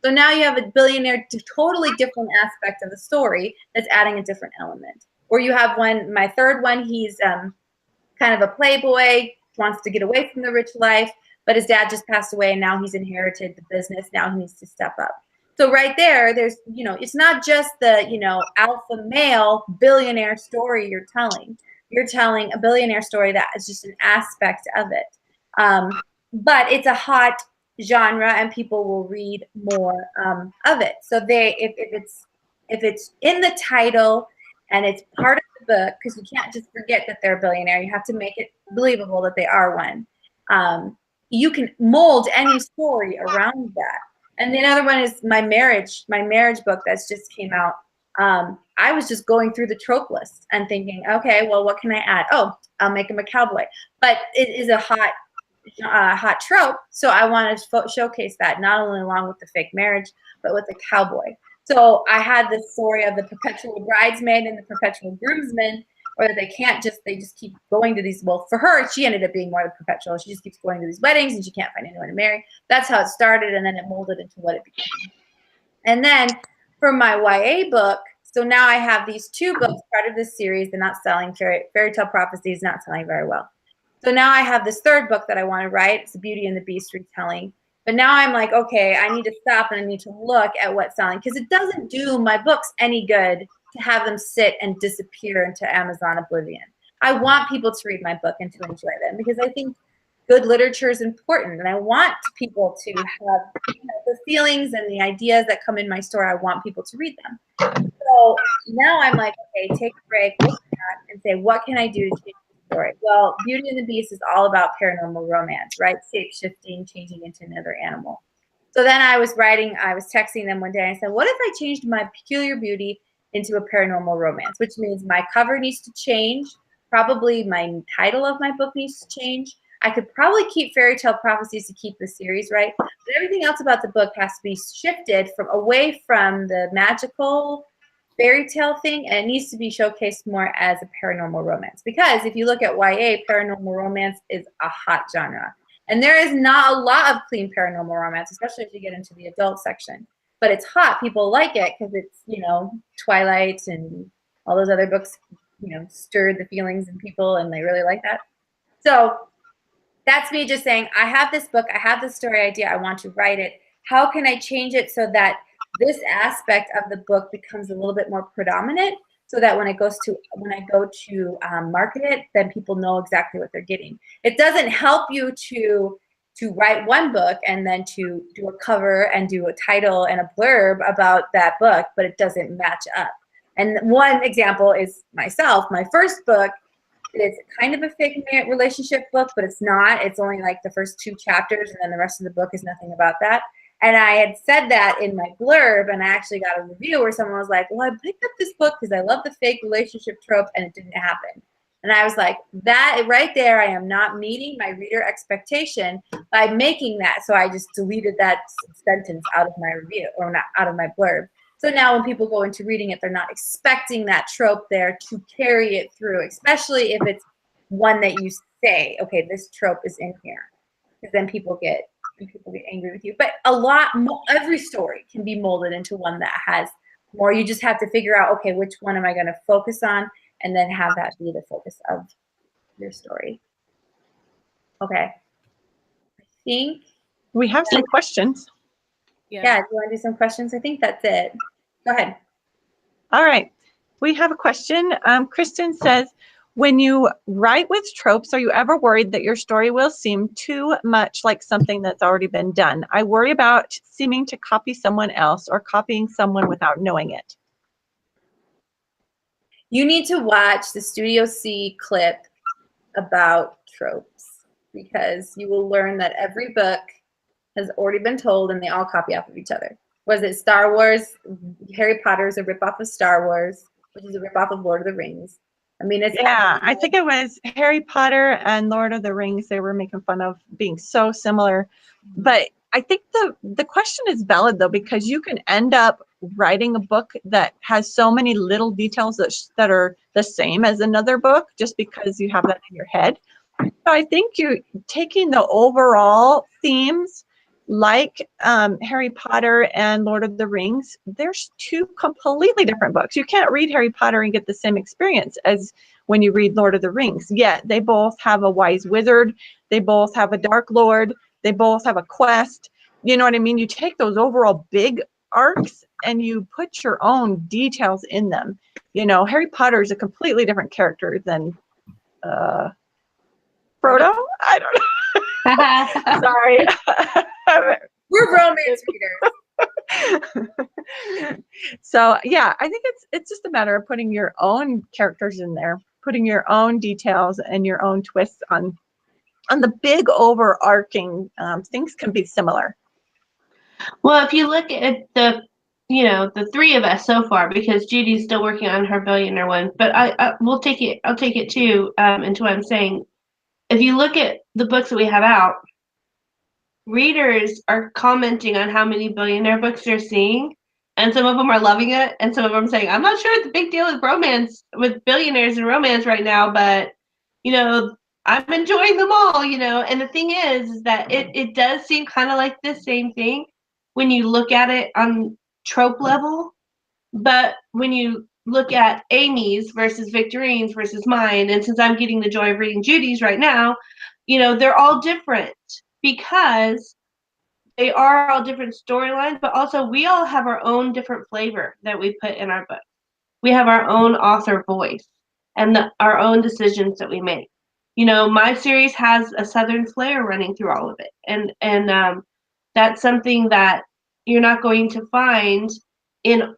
So now you have a billionaire, totally different aspect of the story that's adding a different element. Or you have my third one, he's kind of a playboy, wants to get away from the rich life, but his dad just passed away and now he's inherited the business. Now he needs to step up. So right there, there's, it's not just the, alpha male billionaire story you're telling. You're telling a billionaire story that is just an aspect of it. But it's a hot genre and people will read more of it. So if it's in the title and it's part of the book, because you can't just forget that they're a billionaire, you have to make it believable that they are one. You can mold any story around that. And the other one is my marriage book that's just came out. I was just going through the trope list and thinking, okay, well, what can I add? Oh, I'll make him a cowboy. But it is a hot trope, so I want to showcase that not only along with the fake marriage, but with the cowboy. So I had this story of the perpetual bridesmaid and the perpetual groomsman, or that they just keep going to these. Well, for her, she ended up being more the perpetual. She just keeps going to these weddings and she can't find anyone to marry. That's how it started, and then it molded into what it became. And then for my YA book, so now I have these 2 books, part of this series. They're not selling. Fairy Tale Prophecies not selling very well. So now I have this 3rd book that I want to write. It's a Beauty and the Beast retelling. But now I'm like, okay, I need to stop and I need to look at what's selling, because it doesn't do my books any good to have them sit and disappear into Amazon oblivion. I want people to read my book and to enjoy them, because I think good literature is important, and I want people to have the feelings and the ideas that come in my story. I want people to read them. So now I'm like, okay, take a break, look back, and say, what can I do to change the story? Well, Beauty and the Beast is all about paranormal romance, right? Shape-shifting, changing into another animal. So then I was texting them one day, and I said, what if I changed my Peculiar Beauty into a paranormal romance, which means my cover needs to change. Probably my title of my book needs to change. I could probably keep Fairy Tale Prophecies to keep the series, right? But everything else about the book has to be shifted away from the magical fairy tale thing, and it needs to be showcased more as a paranormal romance. Because if you look at YA, paranormal romance is a hot genre. And there is not a lot of clean paranormal romance, especially if you get into the adult section. But it's hot. People like it because it's, Twilight and all those other books, stirred the feelings in people, and they really like that. So that's me just saying, I have this book, I have this story idea, I want to write it. How can I change it so that this aspect of the book becomes a little bit more predominant, so that when I go to market it, then people know exactly what they're getting. It doesn't help you to write one book and then to do a cover and do a title and a blurb about that book, but it doesn't match up. And one example is myself. My first book, it's kind of a fake relationship book, but it's not. It's only like the first 2 chapters, and then the rest of the book is nothing about that. And I had said that in my blurb, and I actually got a review where someone was like, well, I picked up this book because I love the fake relationship trope, and it didn't happen. And I was like, that right there, I am not meeting my reader expectation by making that. So I just deleted that sentence out of my review, or not out of my blurb. So now when people go into reading it, they're not expecting that trope there to carry it through, especially if it's one that you say, okay, this trope is in here. Because then people get angry with you. But every story can be molded into one that has more. You just have to figure out, okay, which one am I going to focus on, and then have that be the focus of your story. Okay. I think we have some questions. Yeah, do you want to do some questions? I think that's it. Go ahead. All right. We have a question. Kristen says, When you write with tropes, are you ever worried that your story will seem too much like something that's already been done? I worry about seeming to copy someone else or copying someone without knowing it. You need to watch the Studio C clip about tropes, because you will learn that every book has already been told and they all copy off of each other. Was it Star Wars? Harry Potter is a ripoff of Star Wars, which is a ripoff of Lord of the Rings. I mean, it's Yeah, I think it was Harry Potter and Lord of the Rings. They were making fun of being so similar. But I think the question is valid, though, because you can end up writing a book that has so many little details that are the same as another book just because you have that in your head. So I think you're taking the overall themes, like Harry Potter and Lord of the Rings. There's two completely different books. You can't read Harry Potter and get the same experience as when you read Lord of the Rings. Yet they both have a wise wizard. They both have a dark lord. They both have a quest. You know what I mean? You take those overall big arcs and you put your own details in them. You know, Harry Potter is a completely different character than Frodo? I don't know. Sorry. we're romance readers. So yeah, I think it's just a matter of putting your own characters in there, putting your own details and your own twists on the big overarching things can be similar. Well, if you look at the three of us so far, because Judy's still working on her billionaire one, but I'll take it too, into what I'm saying. If you look at the books that we have out, readers are commenting on how many billionaire books they're seeing, and some of them are loving it, and some of them saying, I'm not sure it's a big deal with romance, with billionaires and romance right now, but I'm enjoying them all, and the thing is that it does seem kind of like the same thing when you look at it on trope level, but when you look at Amy's versus Victorine's versus mine, and since I'm getting the joy of reading Judy's right now, they're all different because they are all different storylines, but also we all have our own different flavor that we put in our book. We have our own author voice and our own decisions that we make. My series has a Southern flair running through all of it, and that's something that you're not going to find in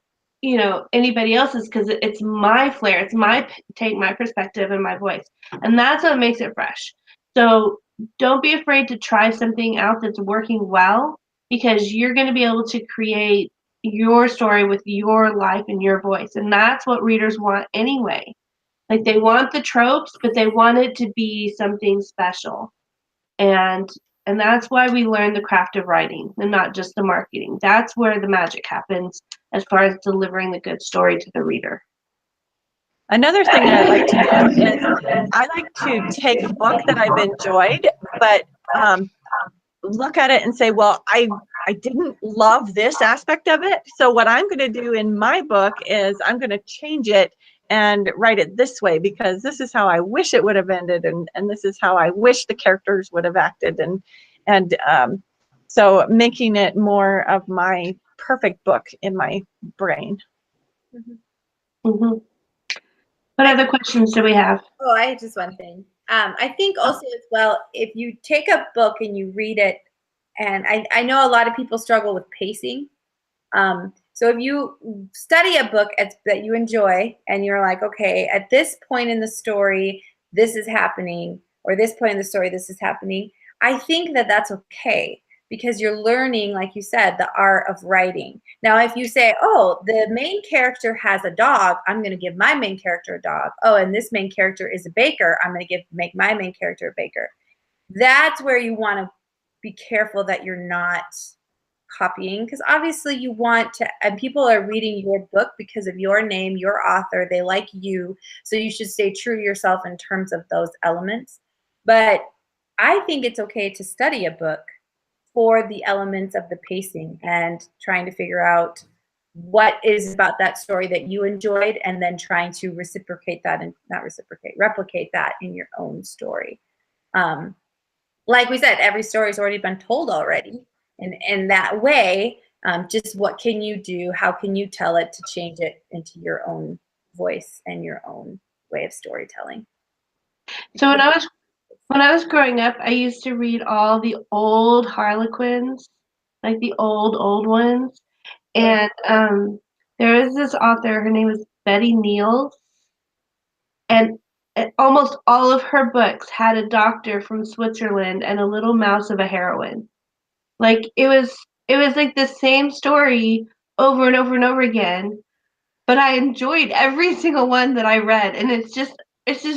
anybody else's, because it's my flair, it's my take, my perspective, and my voice, and that's what makes it fresh. So don't be afraid to try something out that's working well, because you're going to be able to create your story with your life and your voice, and that's what readers want anyway. Like, they want the tropes, but they want it to be something special, and that's why we learn the craft of writing and not just the marketing. That's where the magic happens as far as delivering the good story to the reader. Another thing I like to do is I like to take a book that I've enjoyed, but look at it and say, well, I didn't love this aspect of it. So what I'm going to do in my book is I'm going to change it and write it this way, because this is how I wish it would have ended, and this is how I wish the characters would have acted, and so making it more of my perfect book in my brain. What other questions do we have? Oh, I have just one thing. I think also as well, if you take a book and you read it, and I know a lot of people struggle with pacing. So if you study a book that you enjoy and you're like, okay, at this point in the story, this is happening, or this point in the story, this is happening, I think that that's okay, because you're learning, like you said, the art of writing. Now, if you say, oh, the main character has a dog, I'm going to give my main character a dog. Oh, and this main character is a baker, I'm going to make my main character a baker. That's where you want to be careful that you're not copying, because obviously you want to, and people are reading your book because of your name, your author, they like you, so you should stay true to yourself in terms of those elements. But I think it's okay to study a book for the elements of the pacing and trying to figure out what is about that story that you enjoyed, and then trying to replicate that in your own story. Like we said, every story has already been told already. And in that way, just what can you do? How can you tell it to change it into your own voice and your own way of storytelling? So when I was growing up, I used to read all the old Harlequins, like the old ones. And there is this author, her name is Betty Niels, and almost all of her books had a doctor from Switzerland and a little mouse of a heroine. Like it was like the same story over and over and over again, but I enjoyed every single one that I read, and it's just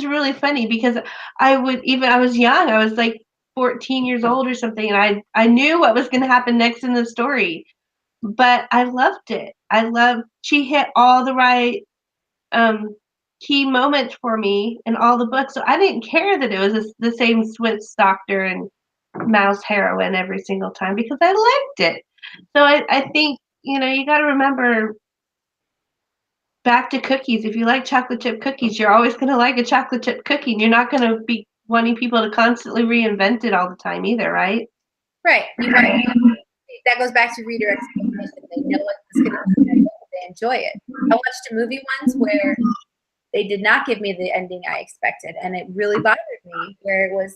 really funny because I was young, I was like 14 years old or something, and I knew what was going to happen next in the story, but I loved it. She hit all the right key moments for me in all the books, so I didn't care that it was the same Swiss doctor and mouse heroine every single time because I liked it. So I think you got to remember, back to cookies. If you like chocolate chip cookies, you're always going to like a chocolate chip cookie, and you're not going to be wanting people to constantly reinvent it all the time either, right? Right. That goes back to reader expectation. They know what's going to happen. They enjoy it. I watched a movie once where they did not give me the ending I expected, and it really bothered me. Where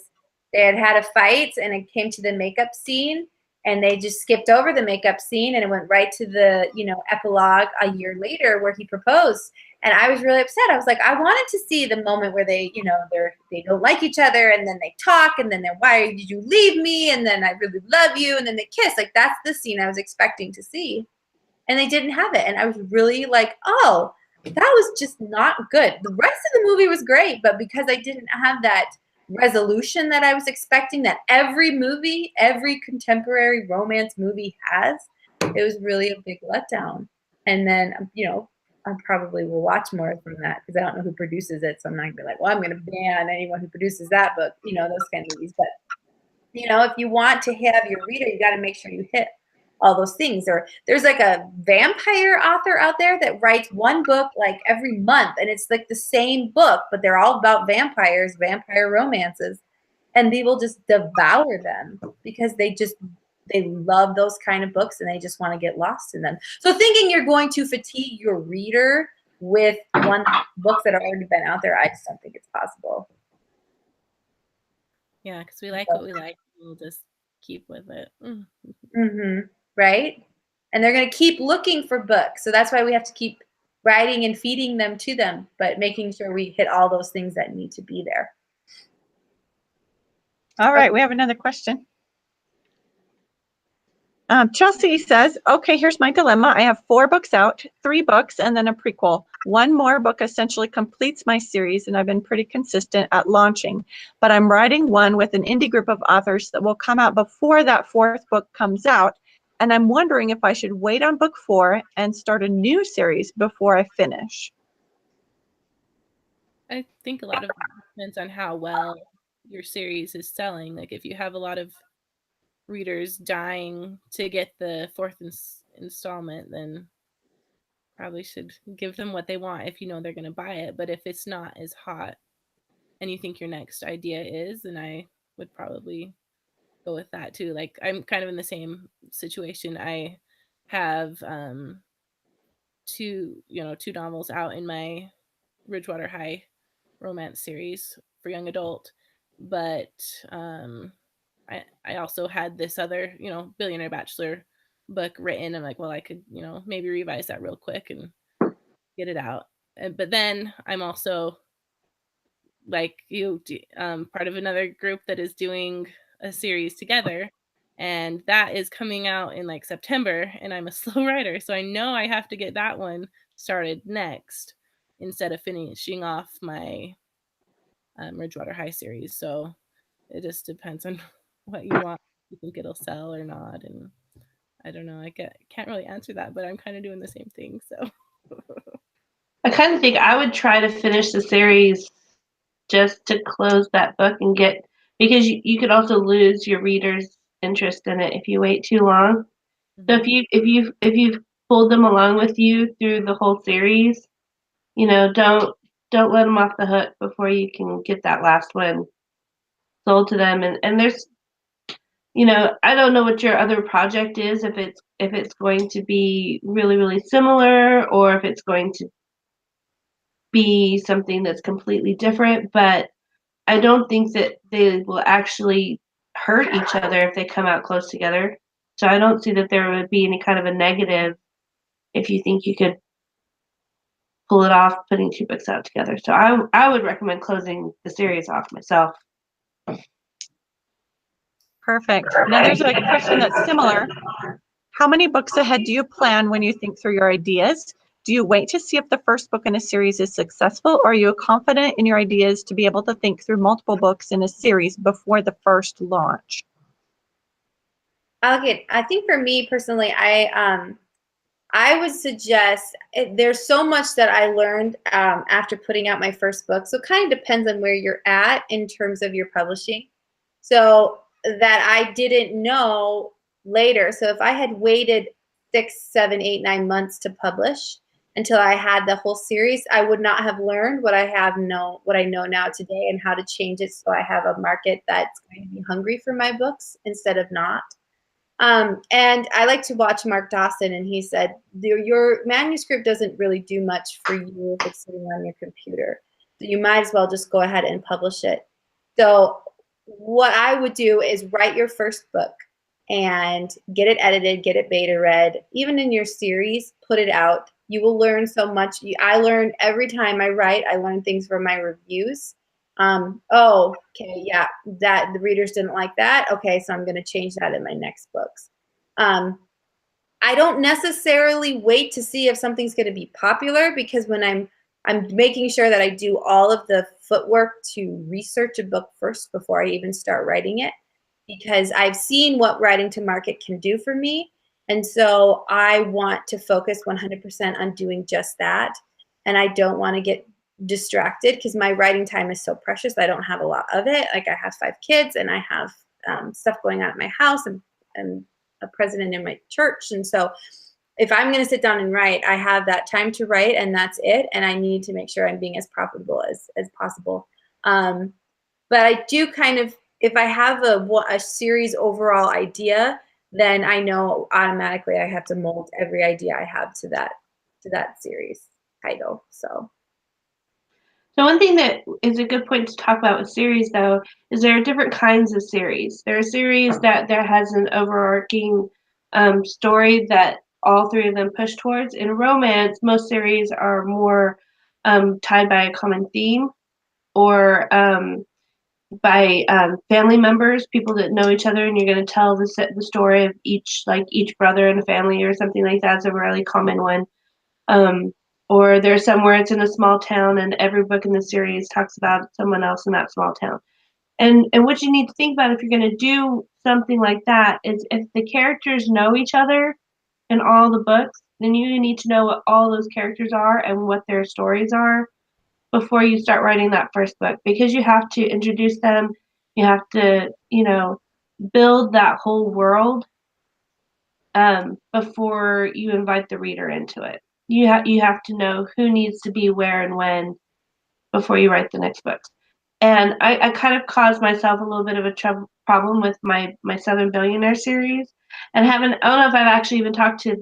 they had a fight, and it came to the makeup scene, and they just skipped over the makeup scene, and it went right to the epilogue a year later where he proposed. And I was really upset. I was like, I wanted to see the moment where they don't like each other, and then they talk, and then they're, why did you leave me? And then I really love you, and then they kiss. Like, that's the scene I was expecting to see, and they didn't have it. And I was really like, oh, that was just not good. The rest of the movie was great, but because I didn't have that resolution that I was expecting, that every contemporary romance movie has, it was really a big letdown. And then, I probably will watch more from that because I don't know who produces it. So I'm not gonna be like, well, I'm gonna ban anyone who produces that book, those kind of movies. But, if you want to have your reader, you got to make sure you hit all those things. Or there's like a vampire author out there that writes one book like every month, and it's like the same book, but they're all about vampires, vampire romances, and they will just devour them because they love those kind of books, and they just want to get lost in them. So thinking you're going to fatigue your reader with books that have already been out there, I just don't think it's possible. Yeah, because we like what we like. We'll just keep with it. Mm-hmm. Right? And they're going to keep looking for books. So that's why we have to keep writing and feeding them to them, but making sure we hit all those things that need to be there. All right, we have another question. Chelsea says, okay, here's my dilemma. I have 4 books out, 3 books, and then a prequel. One more book essentially completes my series, and I've been pretty consistent at launching. But I'm writing one with an indie group of authors that will come out before that 4th book comes out. And I'm wondering if I should wait on book 4 and start a new series before I finish. I think a lot of it depends on how well your series is selling. Like if you have a lot of readers dying to get the 4th installment, then probably should give them what they want if you know they're going to buy it. But if it's not as hot and you think your next idea is, then I would probably go with that too. Like I'm kind of in the same situation. I have 2 novels out in my Ridgewater High romance series for young adult, but I also had this other Billionaire Bachelor book written. I'm like, well, I could maybe revise that real quick and get it out. But then I'm also like part of another group that is doing a series together, and that is coming out in like September, and I'm a slow writer, so I know I have to get that one started next instead of finishing off my Ridgewater High series. So it just depends on what you want. You think it'll sell or not, and I don't know. I can't really answer that, but I'm kind of doing the same thing. So I kind of think I would try to finish the series just to close that book and because you could also lose your readers' interest in it if you wait too long. So if you've pulled them along with you through the whole series, don't let them off the hook before you can get that last one sold to them. And there's, I don't know what your other project is, if it's going to be really, really similar or if it's going to be something that's completely different, but I don't think that they will actually hurt each other if they come out close together. So I don't see that there would be any kind of a negative if you think you could pull it off putting 2 books out together. So I would recommend closing the series off myself. Perfect. Now there's a question that's similar. How many books ahead do you plan when you think through your ideas? Do you wait to see if the first book in a series is successful, or are you confident in your ideas to be able to think through multiple books in a series before the first launch? Okay, I think for me personally, I would suggest there's so much that I learned after putting out my first book. So it kind of depends on where you're at in terms of your publishing. So that I didn't know later. So if I had waited 6, 7, 8, 9 months to publish until I had the whole series, I would not have learned what I know now today and how to change it so I have a market that's going to be hungry for my books instead of not. And I like to watch Mark Dawson, and he said, your manuscript doesn't really do much for you if it's sitting on your computer. So you might as well just go ahead and publish it. So what I would do is write your first book and get it edited, get it beta read. Even in your series, put it out. You will learn so much. I learn every time I write. I learn things from my reviews. Oh, okay, yeah, that the readers didn't like that. Okay, so I'm going to change that in my next books. I don't necessarily wait to see if something's going to be popular, because when I'm making sure that I do all of the footwork to research a book first before I even start writing it, because I've seen what writing to market can do for me. And so I want to focus 100% on doing just that. And I don't want to get distracted because my writing time is so precious. I don't have a lot of it. Like, I have 5 kids and I have stuff going on at my house and a president in my church. And so if I'm going to sit down and write, I have that time to write and that's it. And I need to make sure I'm being as profitable as possible. But I do kind of, if I have a series overall idea, then I know automatically I have to mold every idea I have to that series title. So one thing that is a good point to talk about with series, though, is there are different kinds of series. There are series that there has an overarching story that all 3 of them push towards. In romance, most series are more tied by a common theme, or by family members, people that know each other, and you're going to tell the story of each brother in a family or something like that. Is a really common one. Or there's somewhere it's in a small town and every book in the series talks about someone else in that small town. And what you need to think about if you're going to do something like that is, if the characters know each other in all the books, then you need to know what all those characters are and what their stories are before you start writing that first book, because you have to introduce them. You have to, build that whole world before you invite the reader into it. You have to know who needs to be where and when before you write the next books. And I kind of caused myself a little bit of a problem with my 7 Billionaire series, and I don't know if I've actually even talked to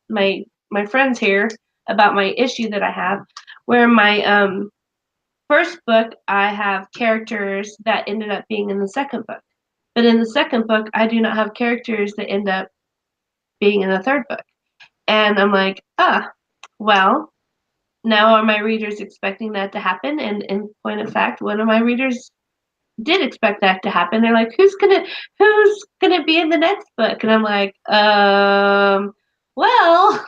my friends here about my issue that I have, where my first book I have characters that ended up being in the second book, but in the second book I do not have characters that end up being in the third book. And I'm like, well, now are my readers expecting that to happen? And in point of fact, one of my readers did expect that to happen. They're like, who's gonna be in the next book? And I'm like, well,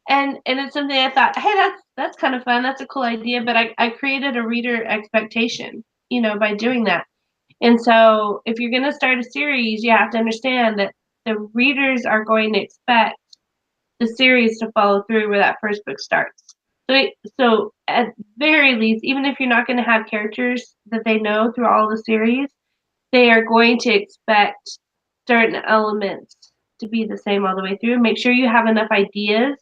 and it's something I thought, hey, that's kind of fun. That's a cool idea. But I created a reader expectation, by doing that. And so if you're gonna start a series, you have to understand that the readers are going to expect the series to follow through where that first book starts. So at very least, even if you're not going to have characters that they know through all the series, they are going to expect certain elements to be the same all the way through. Make sure you have enough ideas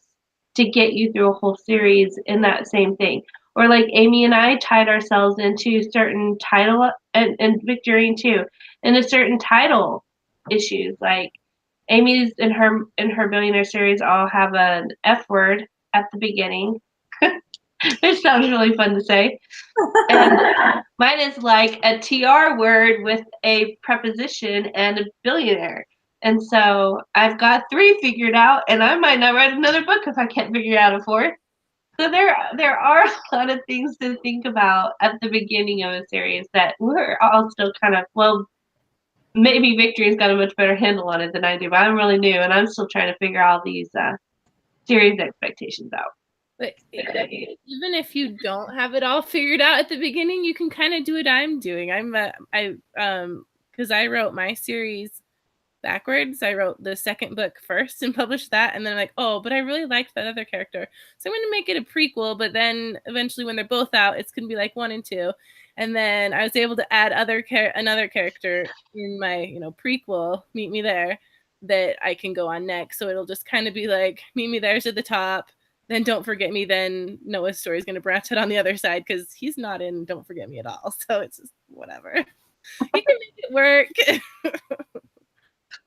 to get you through a whole series in that same thing. Or like Amy and I tied ourselves into certain title, and Victorine too, into certain title issues. Like Amy's in her Billionaire series all have an F word at the beginning. It sounds really fun to say. And mine is like a TR word with a preposition and a billionaire. And so I've got 3 figured out, and I might not write another book if I can't figure out a 4th. So there are a lot of things to think about at the beginning of a series that we're all still kind of, well, maybe Victorine's got a much better handle on it than I do, but I'm really new and I'm still trying to figure all these series expectations out. But even if you don't have it all figured out at the beginning, you can kind of do what I'm doing. Because I wrote my series backwards. I wrote the second book first and published that, and then I'm like, oh, but I really liked that other character, so I'm going to make it a prequel. But then eventually, when they're both out, it's going to be like 1 and 2, and then I was able to add another character in my prequel, Meet Me There, that I can go on next. So it'll just kind of be like Meet Me There's at the top, then Don't Forget Me, then Noah's story is going to branch out on the other side because he's not in Don't Forget Me at all. So it's just whatever. You can make it work.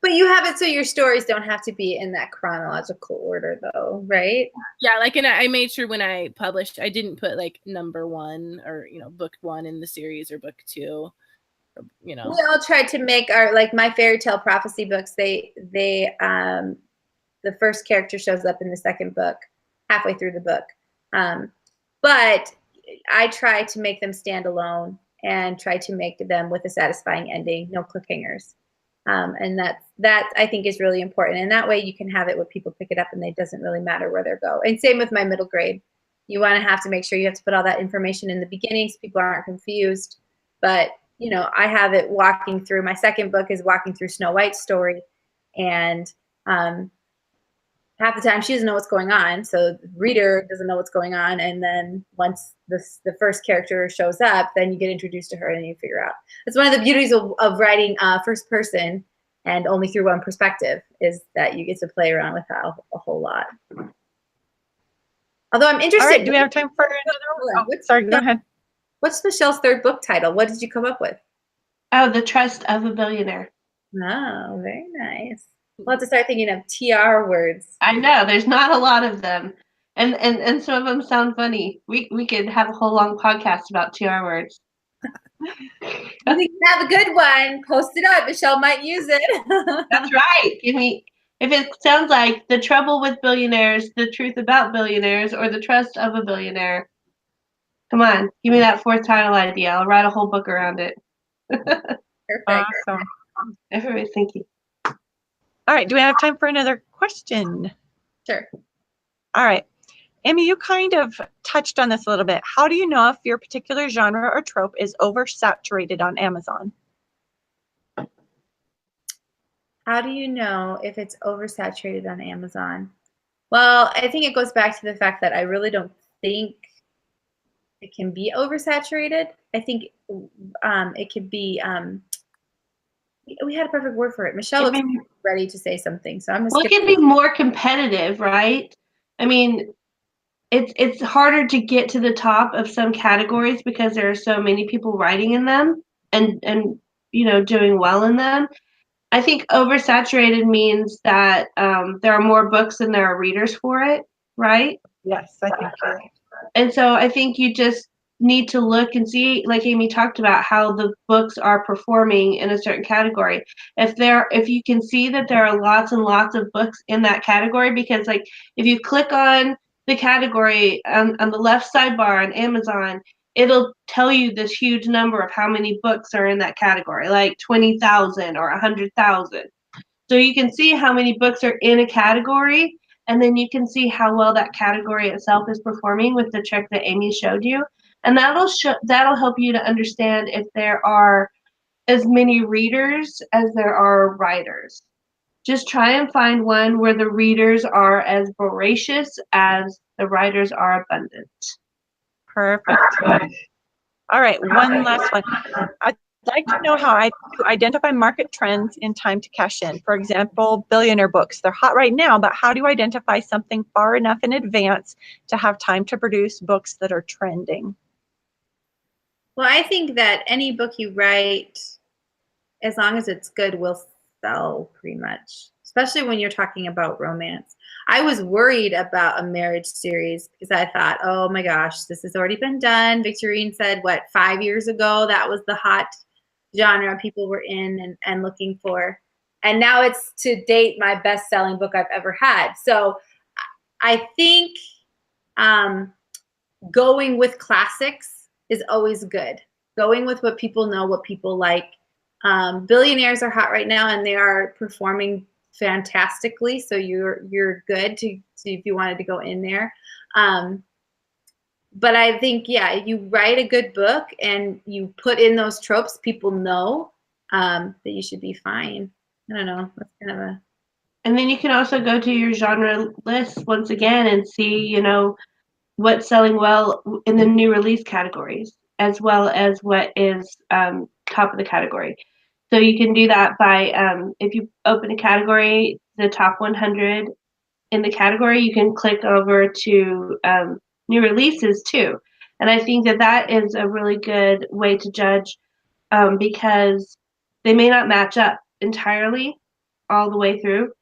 But you have it so your stories don't have to be in that chronological order, though, right? Yeah, like, and I made sure when I published, I didn't put like number 1 or book 1 in the series or book 2. Or, We all tried to make our, like, my fairy tale prophecy books. They the first character shows up in the second book, halfway through the book. But I try to make them stand alone and try to make them with a satisfying ending, no cliffhangers. And that I think is really important. And that way you can have it where people pick it up and it doesn't really matter where they go. And same with my middle grade. You want to have to make sure you have to put all that information in the beginning so people aren't confused. But, I have it walking through, my second book is walking through Snow White's story. And half the time she doesn't know what's going on. So the reader doesn't know what's going on. And then once the first character shows up, then you get introduced to her and you figure out. That's one of the beauties of writing first person and only through one perspective, is that you get to play around with that a whole lot. Although I'm interested. All right, do we have time for another one? Sorry, go ahead. What's Michelle's third book title? What did you come up with? Oh, The Trust of a Billionaire. Oh, very nice. We'll have to start thinking of TR words. I know, there's not a lot of them. And some of them sound funny. We could have a whole long podcast about TR words. You can have a good one. Post it up. Michelle might use it. That's right. If it sounds like The Trouble with Billionaires, The Truth About Billionaires, or The Trust of a Billionaire, come on, give me that 4th title idea. I'll write a whole book around it. Perfect. Awesome. Everybody's thinking. All right, do we have time for another question? Sure. All right. Amy, you kind of touched on this a little bit. How do you know if your particular genre or trope is oversaturated on Amazon? How do you know if it's oversaturated on Amazon? Well, I think it goes back to the fact that I really don't think it can be oversaturated. I think it could be, we had a perfect word for it. Michelle looks ready to say something, so I'm just. Well, it can be more competitive, right? I mean, it's harder to get to the top of some categories because there are so many people writing in them and doing well in them. I think oversaturated means that there are more books than there are readers for it, right? Yes, I think you're right. And so I think you just need to look and see, like Amy talked about, how the books are performing in a certain category. If you can see that there are lots and lots of books in that category, because like if you click on the category on the left sidebar on Amazon, it'll tell you this huge number of how many books are in that category, like 20,000 or 100,000. So you can see how many books are in a category, and then you can see how well that category itself is performing with the trick that Amy showed you. And that'll help you to understand if there are as many readers as there are writers. Just try and find one where the readers are as voracious as the writers are abundant. Perfect. All right, one last one. I'd like to know how to identify market trends in time to cash in. For example, billionaire books. They're hot right now, but how do you identify something far enough in advance to have time to produce books that are trending? Well, I think that any book you write, as long as it's good, will sell pretty much, especially when you're talking about romance. I was worried about a marriage series because I thought, oh my gosh, this has already been done. Victorine said, what, 5 years ago, that was the hot genre people were in and looking for. And now it's to date my best-selling book I've ever had. So I think going with classics is always good. Going with what people know, what people like. Billionaires are hot right now, and they are performing fantastically. So you're good to see if you wanted to go in there. But I think, yeah, you write a good book and you put in those tropes, people know that you should be fine. I don't know. That's kind of a. And then you can also go to your genre list once again and see, you know, what's selling well in the new release categories, as well as what is top of the category. So you can do that by, if you open a category, the top 100 in the category, you can click over to new releases too. And I think that that is a really good way to judge because they may not match up entirely all the way through.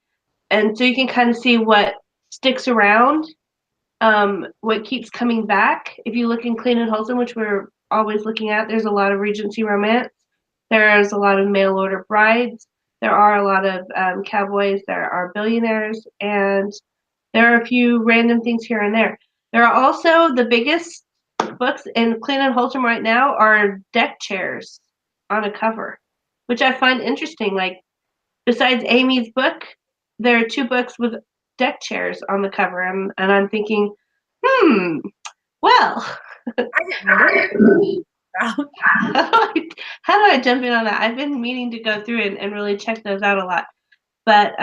And so you can kind of see what sticks around, what keeps coming back. If you look in Clean and Wholesome, which we're always looking at, there's a lot of Regency romance. There's a lot of mail order brides. There are a lot of cowboys. There are billionaires. And there are a few random things here and there. There are also the biggest books in Clean and Wholesome right now are deck chairs on a cover, which I find interesting. Like, besides Amy's book, there are 2 books with deck chairs on the cover, and I'm thinking, well, how do I jump in on that? I've been meaning to go through and really check those out a lot. But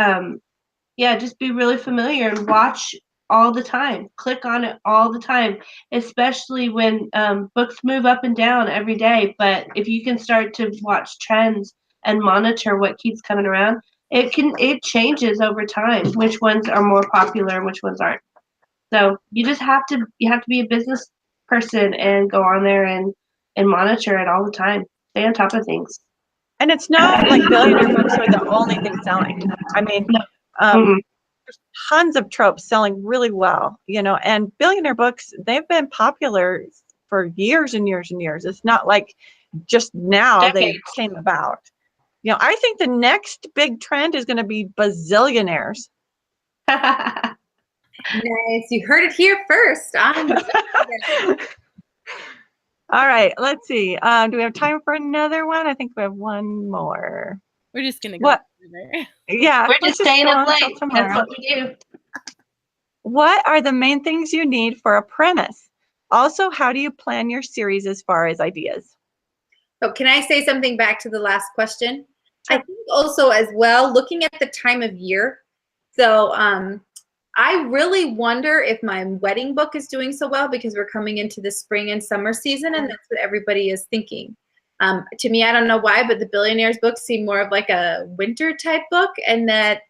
yeah, just be really familiar and watch all the time. Click on it all the time, especially when books move up and down every day. But if you can start to watch trends and monitor what keeps coming around, it changes over time, which ones are more popular and which ones aren't. So you just have to be a business person and go on there and monitor it all the time. Stay on top of things. And it's not like billionaire books are the only thing selling. I mean, Mm-mm. there's tons of tropes selling really well, you know, and billionaire books, they've been popular for years and years and years. It's not like just now they Decades. came about. You know, I think the next big trend is going to be bazillionaires. Nice. You heard it here first. All right, let's see. Do we have time for another one? I think we have one more. We're just gonna go What? further. Yeah, We're let's just staying go up on till late. tomorrow. That's what we do. What are the main things you need for a premise? Also, how do you plan your series as far as ideas? So can I say something back to the last question? Sure. I think also as well, looking at the time of year. So I really wonder if my wedding book is doing so well because we're coming into the spring and summer season, and that's what everybody is thinking. To me, I don't know why, but the Billionaires books seem more of like a winter type book, and that,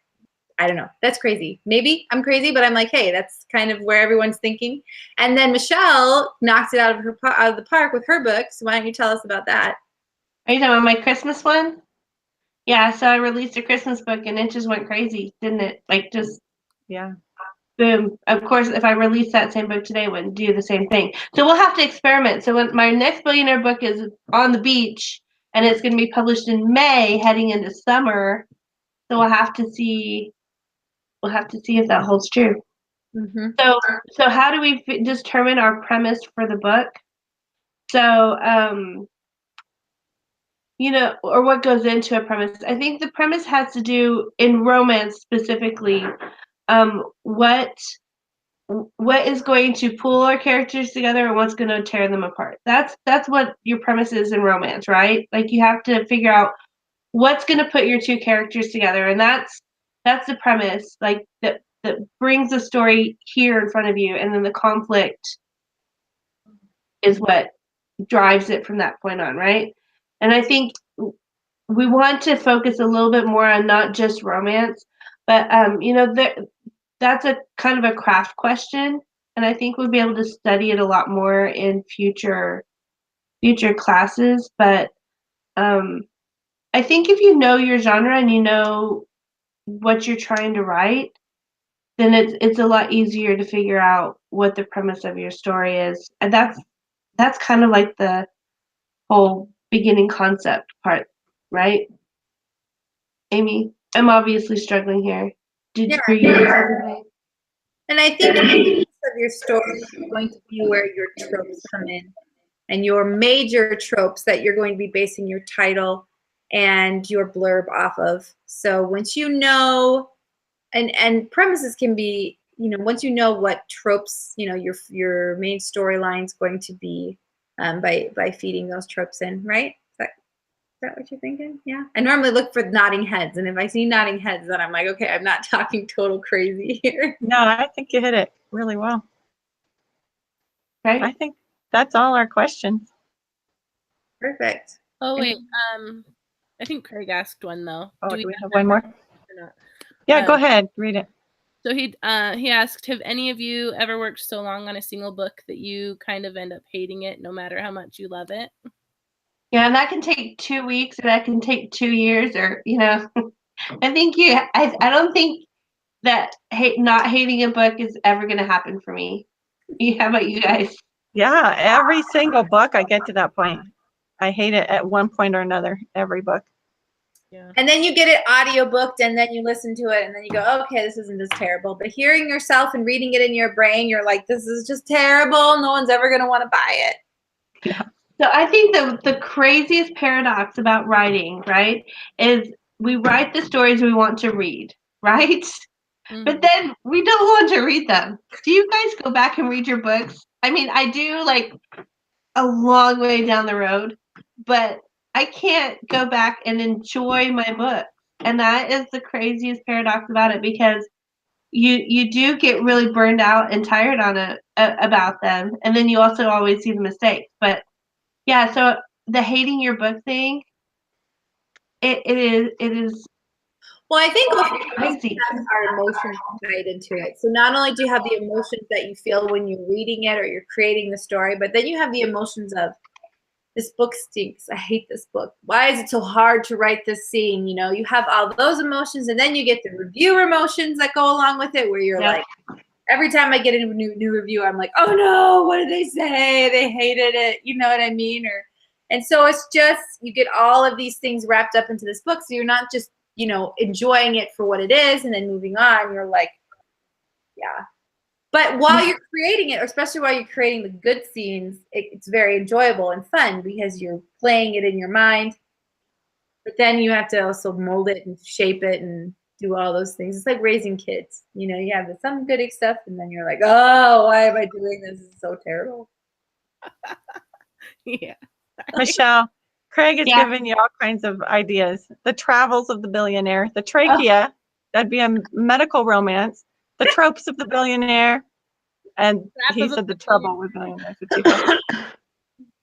I don't know, that's crazy. Maybe I'm crazy, but I'm like, hey, that's kind of where everyone's thinking. And then Michelle knocked it out of the park with her book. So why don't you tell us about that? Are you talking about my Christmas one? Yeah, so I released a Christmas book and it just went crazy, didn't it? Like, just Yeah. boom. Of course, if I released that same book today, it would do the same thing. So we'll have to experiment. So when my next billionaire book is on the beach and it's going to be published in May, heading into summer. So we'll have to see if that holds true. Mm-hmm. So how do we determine our premise for the book? So, you know, or what goes into a premise. I think the premise has to do, in romance specifically, what is going to pull our characters together and what's going to tear them apart. That's what your premise is in romance, right? Like, you have to figure out what's going to put your 2 characters together, and that's the premise, like that brings the story here in front of you, and then the conflict is what drives it from that point on, right? And I think we want to focus a little bit more on not just romance, but you know, that's a kind of a craft question, and I think we'll be able to study it a lot more in future classes. But I think if you know your genre and you know what you're trying to write, then it's a lot easier to figure out what the premise of your story is. And that's kind of like the whole beginning concept part, right? Amy, I'm obviously struggling here. Were you doing something? And I think the piece of your story is going to be where your tropes come in, and your major tropes that you're going to be basing your title and your blurb off of. So once you know, and premises can be, once you know what tropes, your main storyline is going to be, by feeding those tropes in, right? Is that what you're thinking? Yeah. I normally look for nodding heads, and if I see nodding heads, then I'm like, okay, I'm not talking total crazy here. No, I think you hit it really well. Right? I think that's all our questions. Perfect. Oh wait, I think Craig asked one though. Oh, do we have one more? Or not? Yeah, go ahead, read it. So he asked, have any of you ever worked so long on a single book that you kind of end up hating it no matter how much you love it? Yeah, and that can take 2 weeks, or that can take 2 years, or I think I don't think that not hating a book is ever going to happen for me. How about you guys? Yeah, every single book I get to that point. I hate it at one point or another, every book. Yeah. And then you get it audiobooked, and then you listen to it, and then you go, okay, this isn't as terrible. But hearing yourself and reading it in your brain, you're like, this is just terrible. No one's ever going to want to buy it. Yeah. So I think the craziest paradox about writing, right, is we write the stories we want to read, right? Mm-hmm. But then we don't want to read them. Do you guys go back and read your books? I mean, I do, like, a long way down the road, but I can't go back and enjoy my book. And that is the craziest paradox about it, because you do get really burned out and tired on it about them, and then you also always see the mistakes. But yeah, so the hating your book thing, it is Well, I think also crazy. have our emotions tied into it. So not only do you have the emotions that you feel when you're reading it or you're creating the story, but then you have the emotions of, this book stinks. I hate this book. Why is it so hard to write this scene? You have all those emotions, and then you get the reviewer emotions that go along with it, where you're like, every time I get a new review, I'm like, oh no, what did they say? They hated it. You know what I mean? And so it's just, you get all of these things wrapped up into this book. So you're not just, enjoying it for what it is and then moving on. You're like, yeah. But while you're creating it, or especially while you're creating the good scenes, it's very enjoyable and fun because you're playing it in your mind. But then you have to also mold it and shape it and do all those things. It's like raising kids. You have some good stuff, and then you're like, oh, why am I doing this? This is so terrible. Yeah. Michelle, Craig has given you all kinds of ideas. The travels of the billionaire, the trachea, that'd be a medical romance, the tropes of the billionaire, and he said the trouble with billionaires.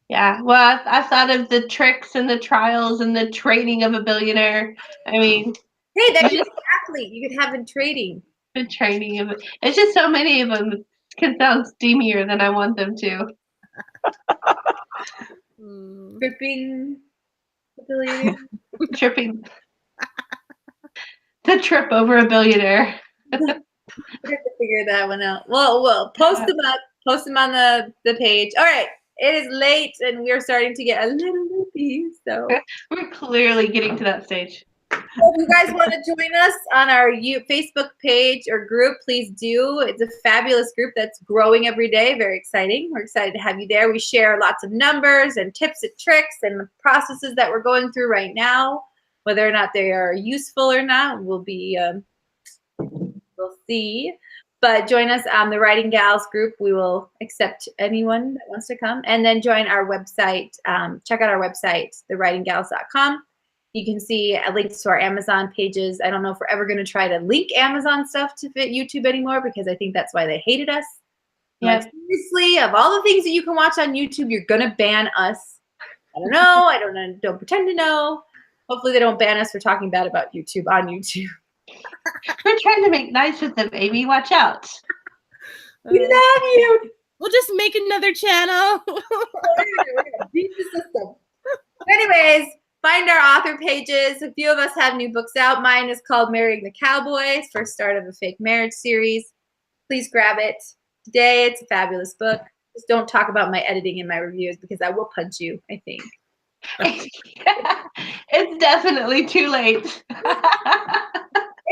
Yeah, well, I've thought of the tricks and the trials and the training of a billionaire. I mean, hey, that's just an athlete. You could have in trading. The training of it. It's just so many of them can sound steamier than I want them to. Tripping the billionaire. Tripping. The trip over a billionaire. We have to figure that one out. Well, post them up. Post them on the page. All right. It is late, and we are starting to get a little loopy. So we're clearly getting to that stage. So if you guys want to join us on our Facebook page or group, please do. It's a fabulous group that's growing every day. Very exciting. We're excited to have you there. We share lots of numbers and tips and tricks and processes that we're going through right now. Whether or not they are useful or not, we'll see. But join us on the Writing Gals group. We will accept anyone that wants to come. And then join our website. Check out our website, thewritinggals.com. You can see links to our Amazon pages. I don't know if we're ever going to try to link Amazon stuff to fit YouTube anymore, because I think that's why they hated us. Yeah. Like, seriously, of all the things that you can watch on YouTube, you're going to ban us. I don't know. I don't know. Don't pretend to know. Hopefully they don't ban us for talking bad about YouTube on YouTube. We're trying to make nice with them, Amy. Watch out. We love you. We'll just make another channel. We're gonna beat the system. Anyways, Find our author pages. A few of us have new books out. Mine is called Marrying the Cowboys, first start of a fake marriage series. Please grab it today. It's a fabulous book. Just don't talk about my editing in my reviews because I will punch you, I think. It's definitely too late.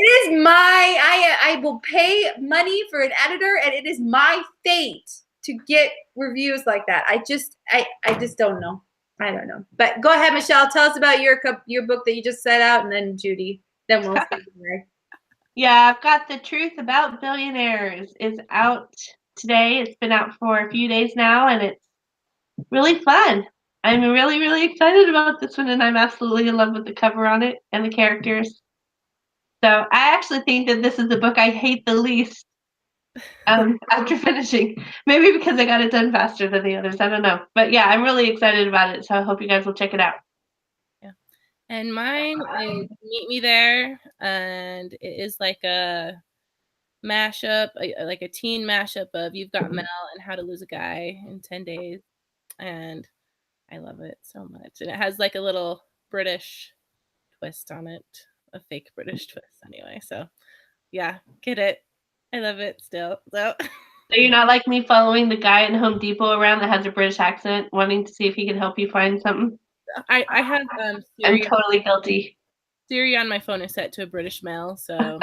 It is I will pay money for an editor, and it is my fate to get reviews like that. I just don't know. I don't know. But go ahead, Michelle. Tell us about your book that you just set out, and then Judy. Then we'll see. Yeah, I've got The Truth About Billionaires is out today. It's been out for a few days now, and it's really fun. I'm really, really excited about this one, and I'm absolutely in love with the cover on it and the characters. So I actually think that this is the book I hate the least after finishing. Maybe because I got it done faster than the others. I don't know. But yeah, I'm really excited about it, so I hope you guys will check it out. Yeah. And mine is Meet Me There, and it is like a mashup, like a teen mashup of You've Got Mel and How to Lose a Guy in 10 Days. And I love it so much. And it has like a little British twist on it, a fake British twist anyway. So yeah, get it. I love it still. So you're not like me following the guy in Home Depot around that has a British accent, wanting to see if he can help you find something? I have I'm Siri, totally guilty. Siri on my phone is set to a British male, so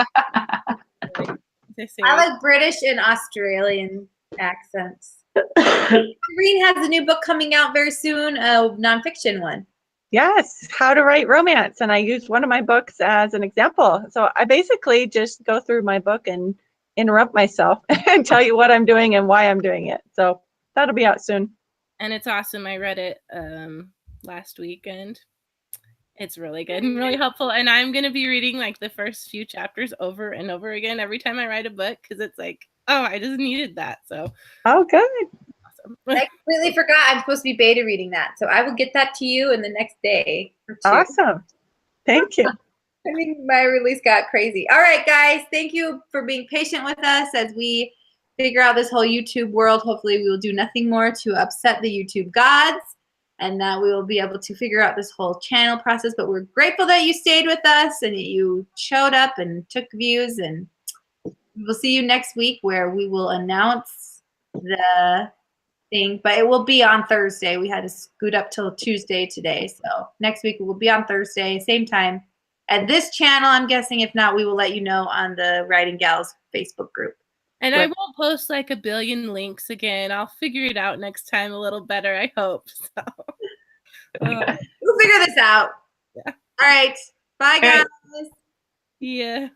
I like British and Australian accents. Victorine has a new book coming out very soon, a nonfiction one. Yes, How to Write Romance. And I used one of my books as an example. So I basically just go through my book and interrupt myself and tell you what I'm doing and why I'm doing it. So that'll be out soon. And it's awesome. I read it last weekend. It's really good and really helpful. And I'm going to be reading like the first few chapters over and over again every time I write a book because it's like, oh, I just needed that. So, oh, good. Awesome. I completely forgot I'm supposed to be beta reading that. So I will get that to you in the next day or two. Awesome. Thank you. I think my release got crazy. All right, guys. Thank you for being patient with us as we figure out this whole YouTube world. Hopefully we will do nothing more to upset the YouTube gods, and that we will be able to figure out this whole channel process. But we're grateful that you stayed with us and that you showed up and took views. And we'll see you next week where we will announce the thing. But it will be on Thursday. We had to scoot up till Tuesday today. So next week it will be on Thursday, same time. At this channel, I'm guessing. If not, we will let you know on the Writing Gals Facebook group. And I won't post like a billion links again. I'll figure it out next time a little better, I hope. So We'll figure this out. Yeah. All right. Bye, guys. Yeah.